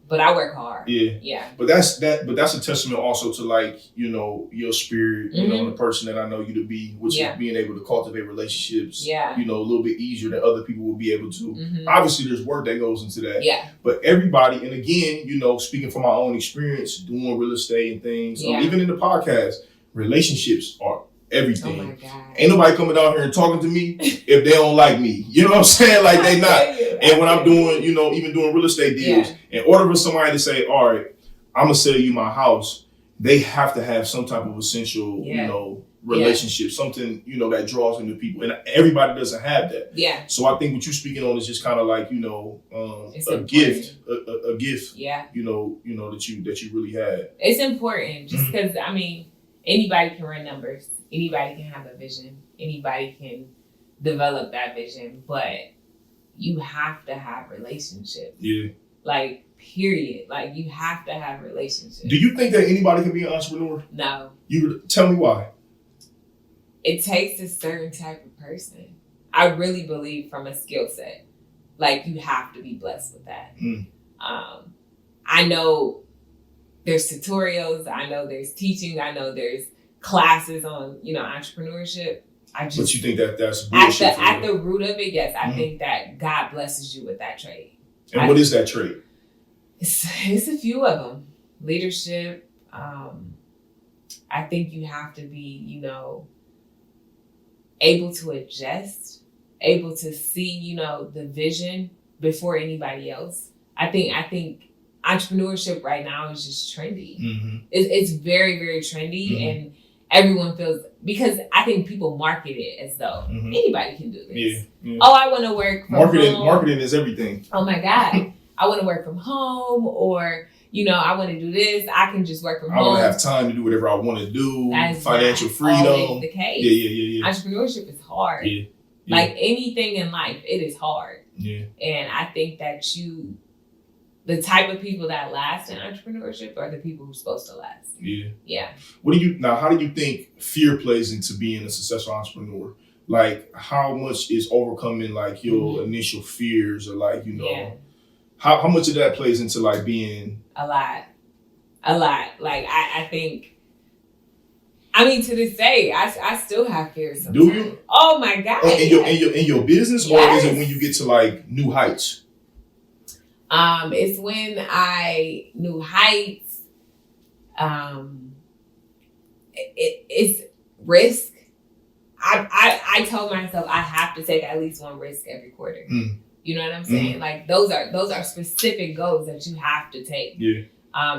but I work hard. Yeah. But that's a testament also to like, you know, your spirit, you know, the person that I know you to be, which is being able to cultivate relationships, you know, a little bit easier than other people will be able to. Obviously there's work that goes into that. Yeah. But everybody, and again, you know, speaking from my own experience, doing real estate and things, even in the podcast, relationships are everything. Oh my God. Ain't nobody coming down here and talking to me if they don't like me. You know what I'm saying? Like they not. And when I'm doing, you know, even doing real estate deals, in order for somebody to say, all right, I'm gonna sell you my house, they have to have some type of essential, you know, relationship, something, you know, that draws into people. And everybody doesn't have that. Yeah. So I think what you're speaking on is just kind of like, you know, a gift, you know, that you really had. It's important just because, I mean, anybody can run numbers. Anybody can have a vision. Anybody can develop that vision, but you have to have relationships. Yeah. Like, period. Like, you have to have relationships. Do you think that anybody can be an entrepreneur? No. You tell me why. It takes a certain type of person. I really believe from a skill set. Like, you have to be blessed with that. I know there's tutorials. I know there's teaching. I know there's classes on, you know, entrepreneurship. But you think that that's bullshit at the root of it, yes. I think that God blesses you with that trait. And what is that trait? It's a few of them. Leadership. I think you have to be, you know, able to adjust, able to see, you know, the vision before anybody else. I think entrepreneurship right now is just trendy. It's very, very trendy, and everyone feels, because I think people market it as though anybody can do this. Yeah. Oh, I want to work from home. Marketing is everything. Oh my God. I want to work from home, or, you know, I want to do this. I can just work from home. I want to have time to do whatever I want to do. That's financial freedom. Always the case. Yeah. Entrepreneurship is hard. Yeah. Like anything in life, it is hard. Yeah. And I think that the type of people that last in entrepreneurship are the people who's supposed to last. Yeah. Yeah. How do you think fear plays into being a successful entrepreneur? Like, how much is overcoming like your initial fears, or like, you know, how much of that plays into like being a lot? Like I think, I mean, to this day, I still have fears sometimes. Do you? Oh my God. In your business, or is it when you get to like new heights? It's when new heights. It's risk. I told myself I have to take at least one risk every quarter. You know what I'm saying? Like those are specific goals that you have to take. Yeah.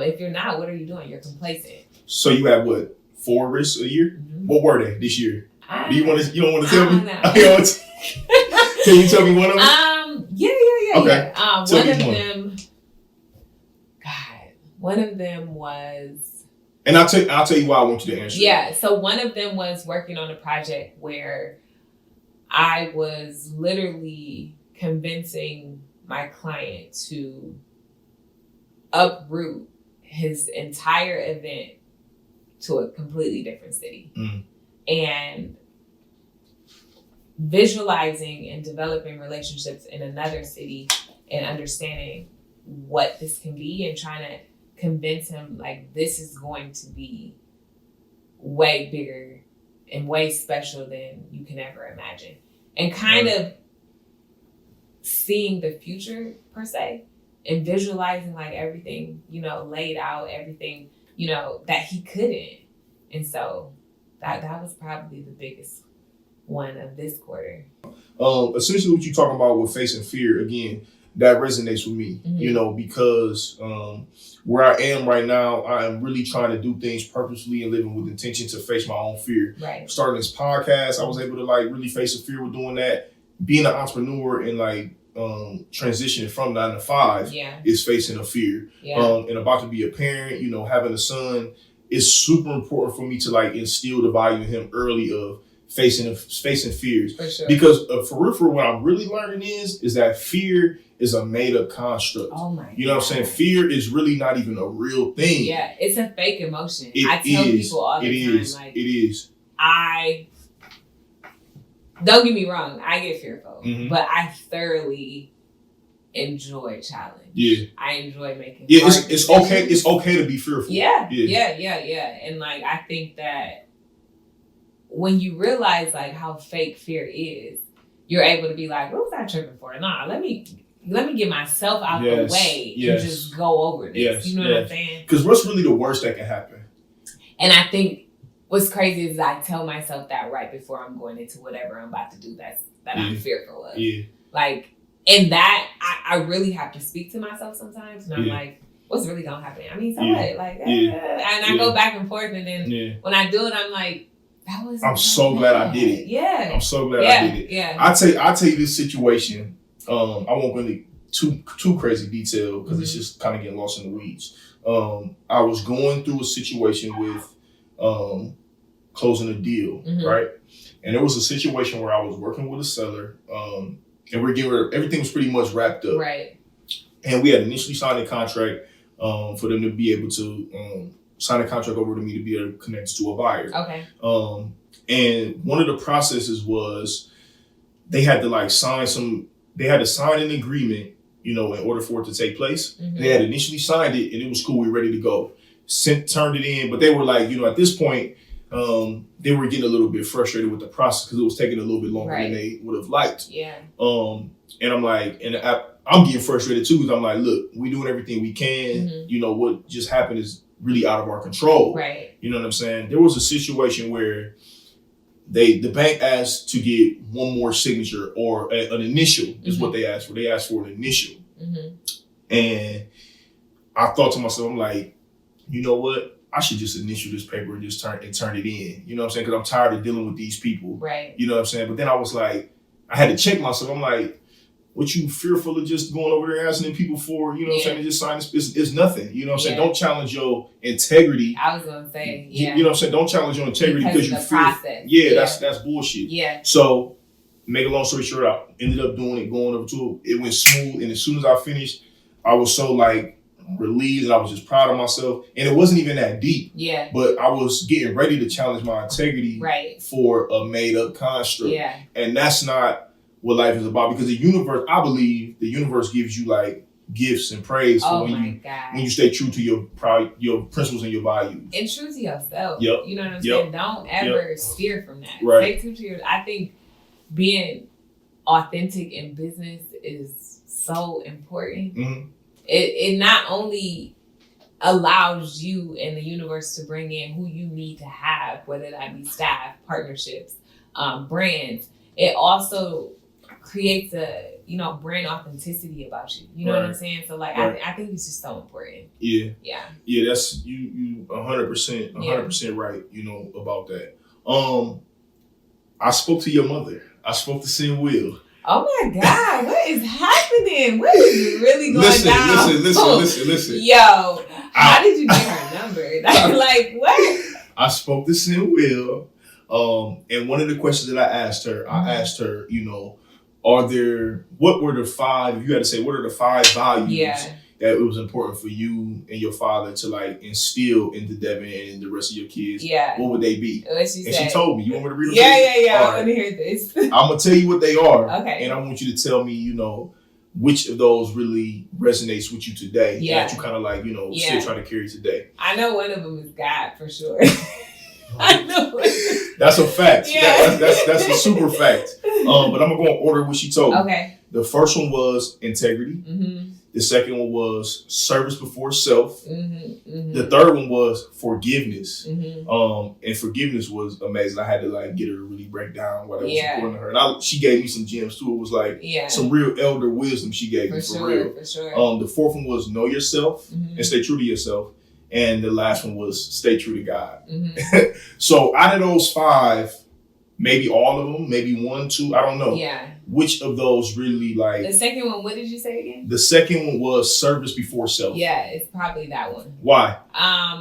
If you're not, what are you doing? You're complacent. So you have what, 4 risks a year? What were they this year? You don't want to tell me? Can you tell me one of them? Yeah. Okay. One of them was. And I'll tell you why I want you to answer. Yeah. So one of them was working on a project where I was literally convincing my client to uproot his entire event to a completely different city. And visualizing and developing relationships in another city and understanding what this can be, and trying to convince him like this is going to be way bigger and way special than you can ever imagine. And kind of seeing the future per se, and visualizing like everything, you know, laid out, everything, you know, that he couldn't. And so that was probably the biggest one of this quarter. Essentially what you're talking about with facing fear, again, that resonates with me, you know, because where I am right now, I am really trying to do things purposefully and living with intention to face my own fear. Right. Starting this podcast, I was able to like really face the fear with doing that. Being an entrepreneur and like transitioning from 9 to 5 is facing a fear. And about to be a parent, you know, having a son, it's super important for me to like instill the value in him early of facing fears. For sure. Because for real, what I'm really learning is that fear is a made up construct. Oh my God. You know what I'm saying? Fear is really not even a real thing. Yeah, it's a fake emotion. I tell people all the time, like, it is. Don't get me wrong, I get fearful, but I thoroughly enjoy challenge. Yeah. I enjoy making. Yeah, it's okay. It's okay to be fearful. Yeah. And like I think that when you realize like how fake fear is, you're able to be like, what was I tripping for? Nah, let me get myself out the way and just go over this. You know what I'm saying? Because what's really the worst that can happen? And I think what's crazy is I tell myself that right before I'm going into whatever I'm about to do that I'm fearful of. Yeah. Like, and that I really have to speak to myself sometimes. And I'm like, what's really going to happen? I mean, so what? Like, and I go back and forth. And then when I do it, I'm like, I'm so glad I did it. Yeah. I'm so glad I did it. Yeah. I'll tell you this situation. I won't go into too crazy detail because it's just kind of getting lost in the weeds. I was going through a situation with closing a deal, right? And there was a situation where I was working with a seller, and everything was pretty much wrapped up. Right. And we had initially signed a contract for them to be able to sign a contract over to me to be able to connect to a buyer. Okay. And one of the processes was they had to sign an agreement, in order for it to take place. And they had initially signed it and it was cool. We were ready to go. Turned it in, but they were like, at this point, they were getting a little bit frustrated with the process because it was taking a little bit longer than they would have liked. Yeah. And I'm like, I'm getting frustrated too because I'm like, look, we doing everything we can. What just happened is really out of our control. Right. You know what I'm saying? There was a situation where the bank asked to get one more signature or an initial is what they asked for. They asked for an initial. And I thought to myself, I'm like, you know what? I should just initial this paper and just turn it in. You know what I'm saying? Because I'm tired of dealing with these people. Right. You know what I'm saying? But then I was like, I had to check myself. I'm like, what you fearful of just going over there asking people for, you know what I'm saying, to just sign this? It's nothing. You know what I'm saying? Don't challenge your integrity. I was going to say, You know what I'm saying? Don't challenge your integrity because you fear. That's bullshit. Yeah. So, make a long story short, I ended up doing it, going over to it. It went smooth. And as soon as I finished, I was so relieved and I was just proud of myself. And it wasn't even that deep. Yeah. But I was getting ready to challenge my integrity for a made up construct. Yeah. And that's not what life is about, because I believe the universe gives you gifts and praise for when you stay true to your principles and your values. And true to yourself. Yep. You know what I'm saying? Don't ever steer from that. Right. Stay true to I think being authentic in business is so important. It not only allows you and the universe to bring in who you need to have, whether that be staff, partnerships, brands, it also creates a brand authenticity about you. You know what I'm saying? So I think it's just so important. Yeah. That's you 100% right. About that. I spoke to your mother. I spoke to Sin Will. Oh my God, what is happening? What is really going down? Listen. Yo, how did you get her number? What? I spoke to Sin Will. And one of the questions that I asked her, what were the 5, if you had to say, what are the 5 values that it was important for you and your father to instill into Devin and the rest of your kids? Yeah. What would they be? She told me. You want me to read them? Yeah. I want to hear this. I'm going to tell you what they are. Okay. And I want you to tell me, which of those really resonates with you today. That you kind of still try to carry today. I know one of them is God for sure. I know. That's a fact. Yeah. That's a super fact. But I'm going to go in order what she told me. Okay. The first one was integrity. The second one was service before self. The third one was forgiveness. And forgiveness was amazing. I had to get her to really break down what it was important to her. And she gave me some gems too. It was some real elder wisdom she gave me for real. For sure. The fourth one was know yourself and stay true to yourself. And the last one was stay true to God. So out of those 5, maybe all of them, maybe 1, 2, I don't know. Yeah. Which of those really The second one, what did you say again? The second one was service before self. Yeah, it's probably that one. Why? I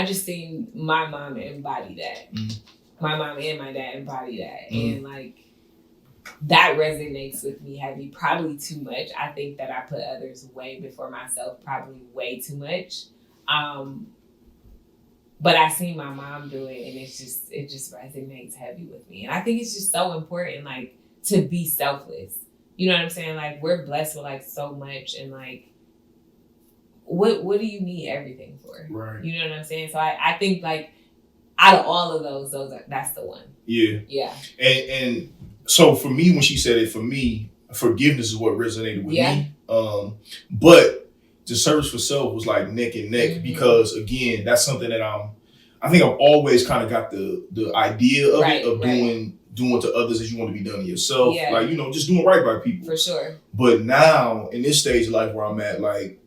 just seen my mom embody that. My mom and my dad embody that. And that resonates with me heavy, probably too much. I think that I put others way before myself, probably way too much. But I seen my mom do it, and it just resonates heavy with me. And I think it's just so important, to be selfless. You know what I'm saying? Like, we're blessed with like so much, and like, what do you need everything for? Right. You know what I'm saying? So I think like out of all of that's the one. Yeah. Yeah. And so for me, when she said it, for me, forgiveness is what resonated with me. But the service for self was like neck and neck, because again, that's something that I think I've always kind of got the idea of it, of doing to others as you want to be done to yourself. Yeah. Like, you know, just doing right by people. For sure. But now in this stage of life where I'm at, like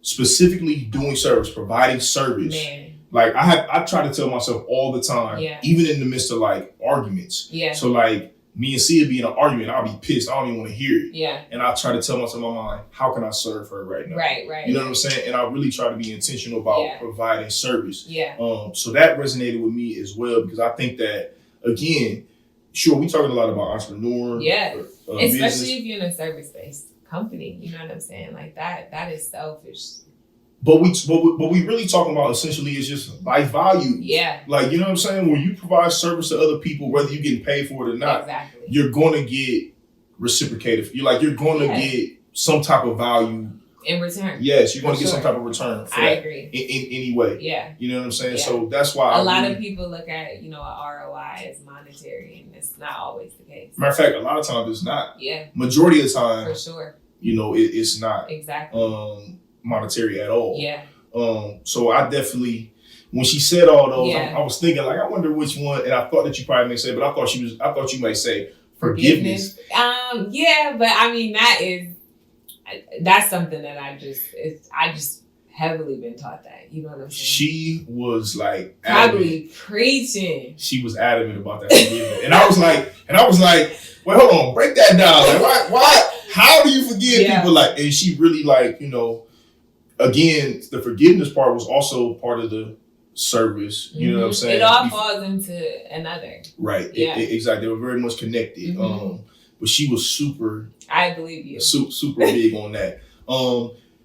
specifically doing service, providing service. Man. Like I try to tell myself all the time, even in the midst of like arguments. Yeah. So like me and Sia be in an argument, I'll be pissed. I don't even want to hear it. Yeah. And I try to tell myself in my mind, how can I serve her right now? Right. You know what I'm saying? And I really try to be intentional about providing service. Yeah. So that resonated with me as well, because I think that, again, sure, we talking a lot about entrepreneur. Yeah. Especially business. if you're in a service-based company. You know what I'm saying? Like that is selfish. But we really talking about essentially is just life value. Yeah. Like, you know what I'm saying? When you provide service to other people, whether you're getting paid for it or not, you're going to get reciprocated. You're going to get some type of value in return. Yes, you're going to get some type of return for that. Agree. In any way. Yeah. You know what I'm saying? Yeah. So that's why a lot of people look at, a ROI as monetary, and it's not always the case. Matter of fact, a lot of times it's not. Yeah. Majority of the time. For sure. It's not. Exactly. Monetary at all. Yeah. So I definitely, when she said all those, I was thinking like, I wonder which one, and I thought that you probably may say, but I thought you might say forgiveness. Yeah, but I mean that's something that I just heavily been taught that. You know what I'm saying? She was like probably preaching. She was adamant about that forgiveness, and I was like, wait, hold on, break that down. Like, why? How do you forgive people? Like, and she really again, the forgiveness part was also part of the service. You know what I'm saying? It all falls into another. Right. Yeah. Exactly. They were very much connected. But she was super. I believe you. Super big on that.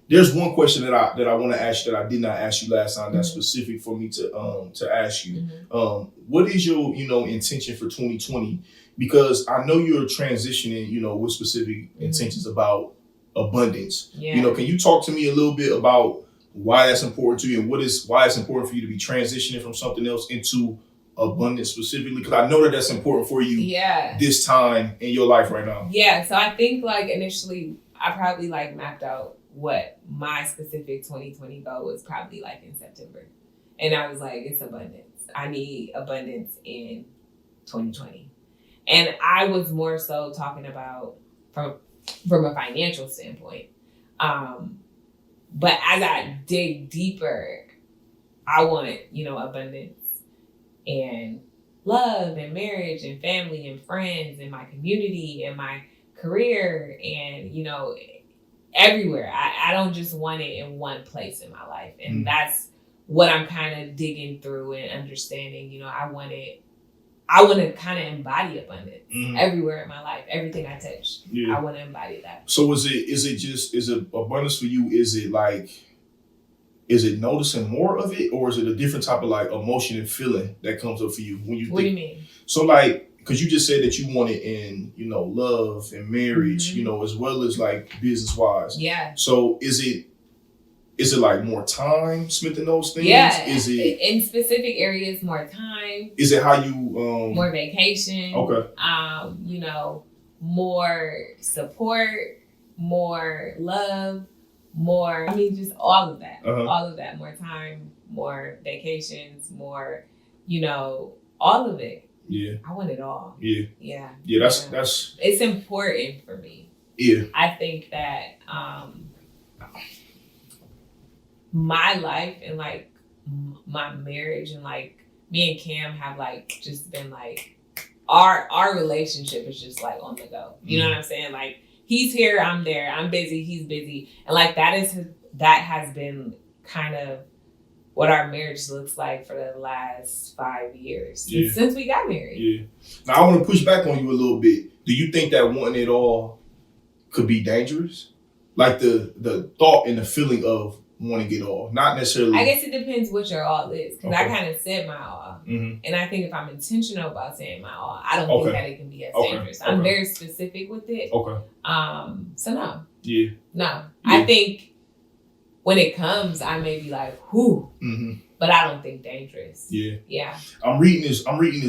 There's one question that I want to ask you that I did not ask you last time. That's specific for me to ask you. What is your intention for 2020? Because I know you're transitioning with specific intentions about abundance. Yeah. Can you talk to me a little bit about why that's important to you, and why it's important for you to be transitioning from something else into abundance specifically? Because I know that's important for you this time in your life right now. Yeah. So I think initially I probably mapped out what my specific 2020 goal was probably in September. And I was like, it's abundance. I need abundance in 2020. And I was more so talking about from a financial standpoint. But as I dig deeper, I want, abundance and love and marriage and family and friends and my community and my career and, everywhere. I don't just want it in one place in my life. And that's what I'm kind of digging through and understanding. I want to kind of embody abundance everywhere in my life. Everything I touch, I want to embody that. So is it abundance for you? Is it noticing more of it, or is it a different type of emotion and feeling that comes up for you when you What do you mean? So because you just said that you want it in, love and marriage, as well as business wise. Yeah. So is it more time spent in those things? Yeah. Is it in specific areas more time? Is it how you more vacation? Okay. More support, more love, more. Just all of that. All of that. More time, more vacations, more. All of it. Yeah. I want it all. Yeah. Yeah. Yeah. That's. It's important for me. Yeah. I think that my life and my marriage and me and Cam have just been our relationship is just on the go. You know what I'm saying? He's here, I'm there, I'm busy, he's busy, and that has been kind of what our marriage looks like for the last 5 years since we got married. Yeah. Now I want to push back on you a little bit. Do you think that wanting it all could be dangerous? The thought and the feeling of want to get all? Not necessarily. I guess it depends what your all is. Because Okay. I kind of said my all. Mm-hmm. And I think if I'm intentional about saying my all, I don't think that it can be as dangerous. I'm very specific with it. Okay. So no. Yeah. No. Yeah. I think when it comes, I may be like, whoo. Mm-hmm. But I don't think dangerous. Yeah. Yeah. I'm reading this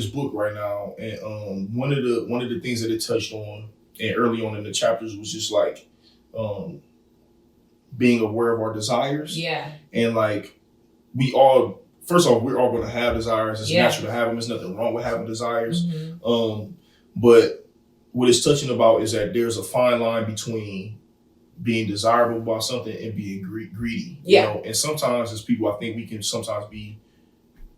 book right now, and one of the things that it touched on, and early on in the chapters, was just like being aware of our desires. Yeah. And like we're all going to have desires. It's natural to have them. There's nothing wrong with having desires. Mm-hmm. But what it's touching about is that there's a fine line between being desirable about something and being greedy. Yeah. You know? And sometimes as people, I think we can sometimes be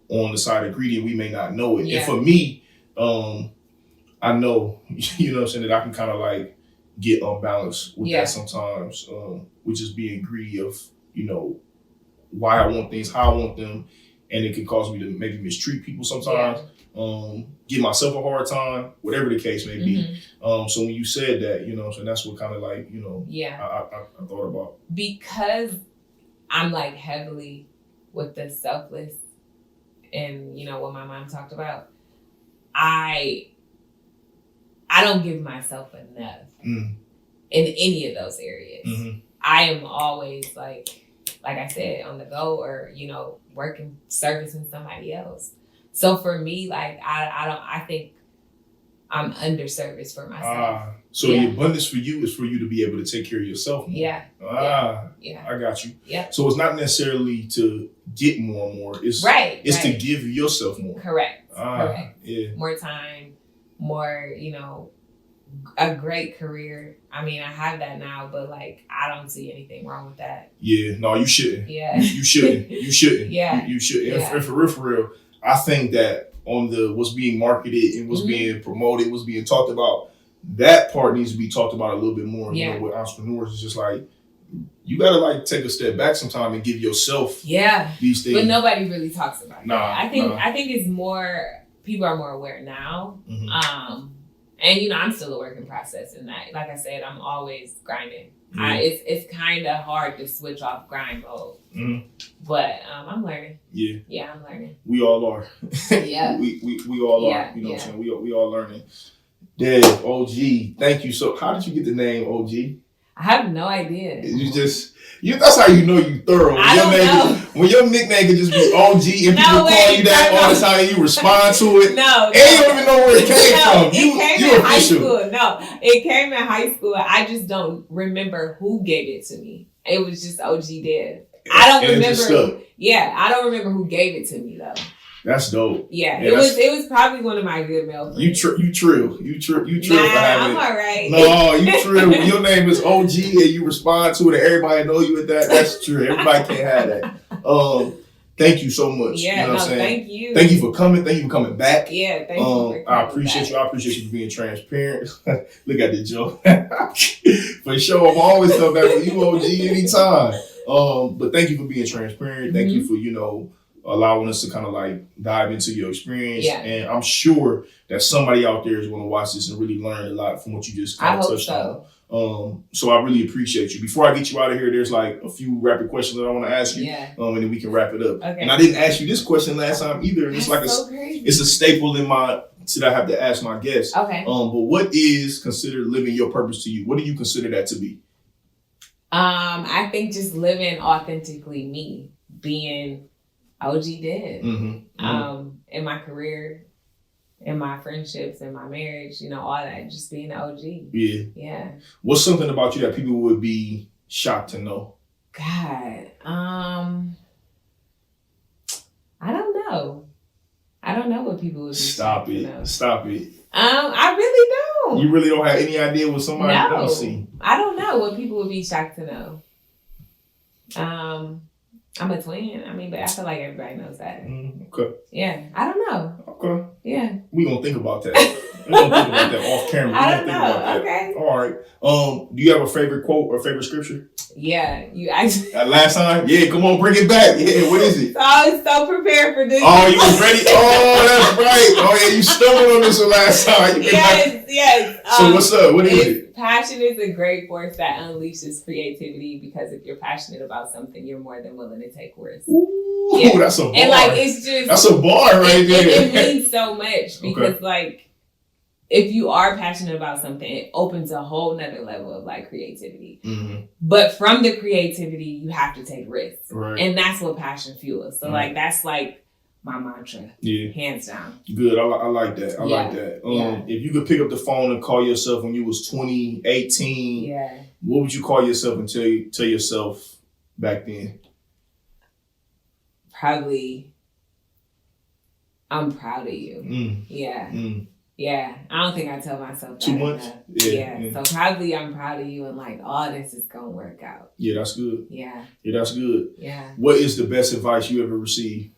on the side of greedy and we may not know it. Yeah. And for me, I know, you know what I'm saying, that I can kind of like get unbalanced with that sometimes, with just being greedy of, you know, why I want things, how I want them. And it can cause me to maybe mistreat people sometimes, give myself a hard time, whatever the case may be. So when you said that, you know, so that's what kind of like, you know, I thought about. Because I'm like heavily with the selfless and, you know, what my mom talked about, I don't give myself enough in any of those areas. Mm-hmm. I am always like I said, on the go or, you know, working, servicing somebody else. So for me, like, I think I'm underserviced for myself. So the abundance for you is for you to be able to take care of yourself more. Yeah. I got you. Yeah. So it's not necessarily to get more and more. It's to give yourself more. Correct. Correct. Yeah. More time, more, you know, a great career. I mean, I have that now, but like, I don't see anything wrong with that. Yeah. No, you shouldn't. Yeah. You shouldn't. You shouldn't. Yeah. You shouldn't. And for real, I think that on the what's being marketed and what's being promoted, what's being talked about, that part needs to be talked about a little bit more. Yeah. You know, with entrepreneurs, it's just like, you gotta like take a step back sometime and give yourself these things. But nobody really talks about that. I think it's more, people are more aware now. Mm-hmm. And you know, I'm still a work in process in that. Like I said, I'm always grinding. Mm-hmm. It's kind of hard to switch off grind mode. Mm-hmm. But I'm learning. Yeah. Yeah, I'm learning. We all are. Yeah. we all are. You know what I'm saying? We all learning. Dev, OG, thank you. So how did you get the name OG? I have no idea. That's how you know you thorough. I don't know. When your nickname can just be OG and people call you that all the time and you respond to it. No. And you don't even know where it came from. It came in high school. No, it came in high school. I just don't remember who gave it to me. It was just OG Dev. I don't remember. Yeah, I don't remember who gave it to me though. That's dope. Yeah, it was probably one of my good male friends. You trill for having I'm all right. No, you trill. When your name is OG and you respond to it and everybody know you with that, that's true. Everybody can't have that. Thank you so much. Yeah, you know what I'm saying? Thank you. Thank you for coming. Thank you for coming back. Yeah, thank you for coming I appreciate you. I appreciate you for being transparent. Look at the joke. For sure, I'm always coming back with you, OG, anytime. But thank you for being transparent. Thank you for, you know, allowing us to kind of like dive into your experience. Yeah. And I'm sure that somebody out there is going to watch this and really learn a lot from what you just kind of touched on. So I really appreciate you. Before I get you out of here, there's like a few rapid questions that I want to ask you. Yeah. And then we can wrap it up. Okay. And I didn't ask you this question last time either. It's like it's a staple in that I have to ask my guests. Okay. But what is considered living your purpose to you? What do you consider that to be? I think just living authentically me, being OG Dev. In my career, in my friendships, in my marriage, you know, all that, just being an OG. Yeah. Yeah. What's something about you that people would be shocked to know? God, I don't know. I don't know what people would be shocked to know. Stop it. I really don't. You really don't have any idea what somebody wants to see? I don't know what people would be shocked to know. I'm a twin. I mean, but I feel like everybody knows that. Okay. Yeah. I don't know. Okay. Yeah. We gonna think about that. We're gonna think about that off camera. I don't know. Okay. All right. Do you have a favorite quote or favorite scripture? Yeah, you actually. Last time? Yeah, come on, bring it back. Yeah, what is it? So I was so prepared for this. Oh, you was ready? Oh, that's right. Oh, yeah, you stumbled on this one last time. Yes. So what's up? What is it? Passion is a great force that unleashes creativity, because if you're passionate about something, you're more than willing to take risks. Ooh, that's a bar. And like, it's just. That's a bar right there. It means so much, because like, if you are passionate about something, it opens a whole nother level of like creativity. Mm-hmm. But from the creativity, you have to take risks. Right. And that's what passion fuels. So like, that's like my mantra. Yeah. Hands down. Good. I like that. I like that. If you could pick up the phone and call yourself when you was 20, 18, what would you call yourself and tell yourself back then? Probably, I'm proud of you. Yeah. Yeah, I don't think I tell myself that. Too much? Yeah. So probably I'm proud of you and like, all this is going to work out. Yeah, that's good. Yeah, that's good. Yeah. What is the best advice you ever received?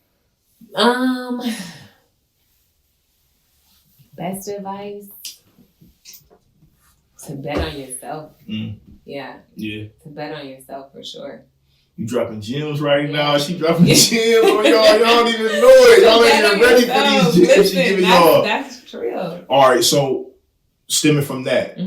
Best advice? To bet on yourself. Yeah. To bet on yourself for sure. You dropping gems right now. She dropping gems on y'all. Y'all don't even know it. Y'all ain't even ready for these gems she giving y'all. That's true. All right, so stemming from that,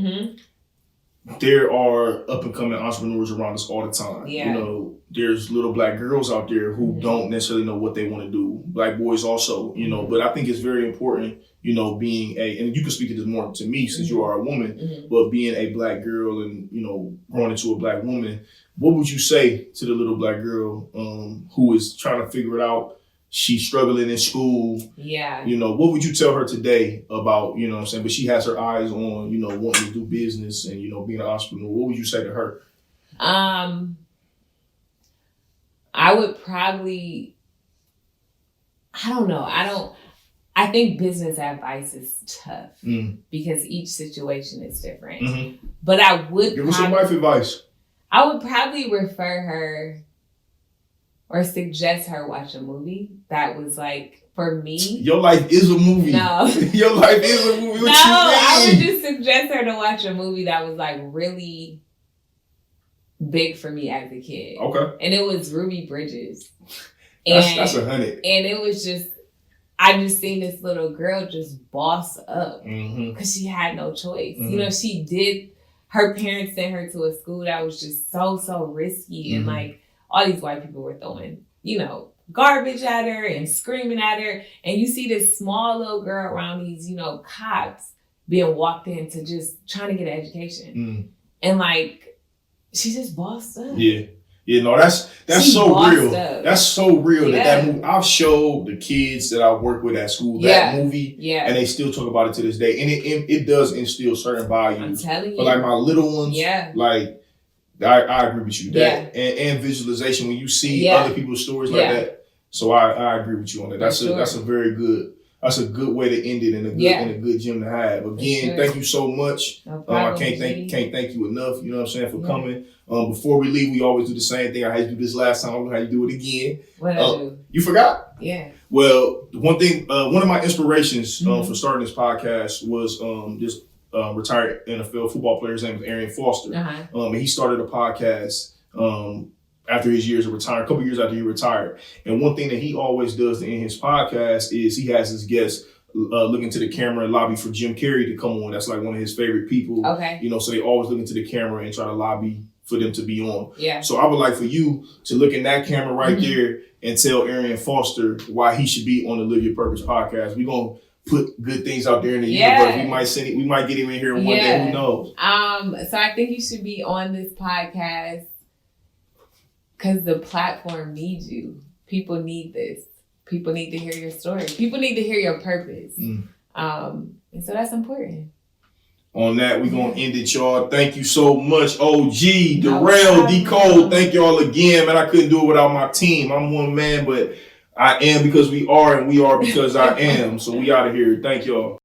there are up and coming entrepreneurs around us all the time. Yeah. You know, there's little black girls out there who don't necessarily know what they want to do. Black boys also, you know, but I think it's very important, you know, being and you can speak to this more to me since you are a woman, but being a black girl and, you know, growing into a black woman, what would you say to the little black girl who is trying to figure it out? She's struggling in school. Yeah. You know, what would you tell her today about, you know what I'm saying? But she has her eyes on, you know, wanting to do business and, you know, being an entrepreneur. What would you say to her? I would probably, I don't know. I think business advice is tough because each situation is different. But I would give her some life advice. I would probably refer her or suggest her watch a movie that was like, for me. Your life is a movie. No. Your life is a movie. What I would just suggest her to watch a movie that was like really big for me as a kid. Okay. And it was Ruby Bridges. That's 100. And it was just, I just seen this little girl just boss up because she had no choice. You know, she did, her parents sent her to a school that was just so risky. And like, all these white people were throwing, you know, garbage at her and screaming at her. And you see this small little girl around these, you know, cops being walked into just trying to get an education. And like, she just bossed up. Yeah. Yeah, no, that's so real. Up. That's so real that movie. I've showed the kids that I work with at school that movie, and they still talk about it to this day. And it does instill certain values. I'm telling you. But like my little ones, like I agree with you. That and visualization when you see other people's stories like that. So I agree with you on that. That's a very good. That's a good way to end it and a good gym to have. Again, thank you so much. No problem, I can't thank you enough. You know what I'm saying, for coming. Before we leave, we always do the same thing. I had to do this last time. I'm gonna have you do it again. What I do? You forgot? Yeah. Well, one thing, one of my inspirations for starting this podcast was this retired NFL football player. His name is Arian Foster. And he started a podcast after his years of retirement, a couple years after he retired. And one thing that he always does in his podcast is he has his guests look into the camera and lobby for Jim Carrey to come on. That's like one of his favorite people. Okay. You know, so they always look into the camera and try to lobby for them to be on. Yeah. So I would like for you to look in that camera right there and tell Arian Foster why he should be on the Live Your Purpose podcast. We're going to put good things out there in the universe. We might get him in here one day. Who knows? So I think you should be on this podcast because the platform needs you. People need this. People need to hear your story. People need to hear your purpose. And so that's important. On that, we're going to end it, y'all. Thank you so much, OG, Darrell, D-Code. Thank y'all again, man. I couldn't do it without my team. I'm one man, but I am because we are, and we are because I am. So we out of here. Thank y'all.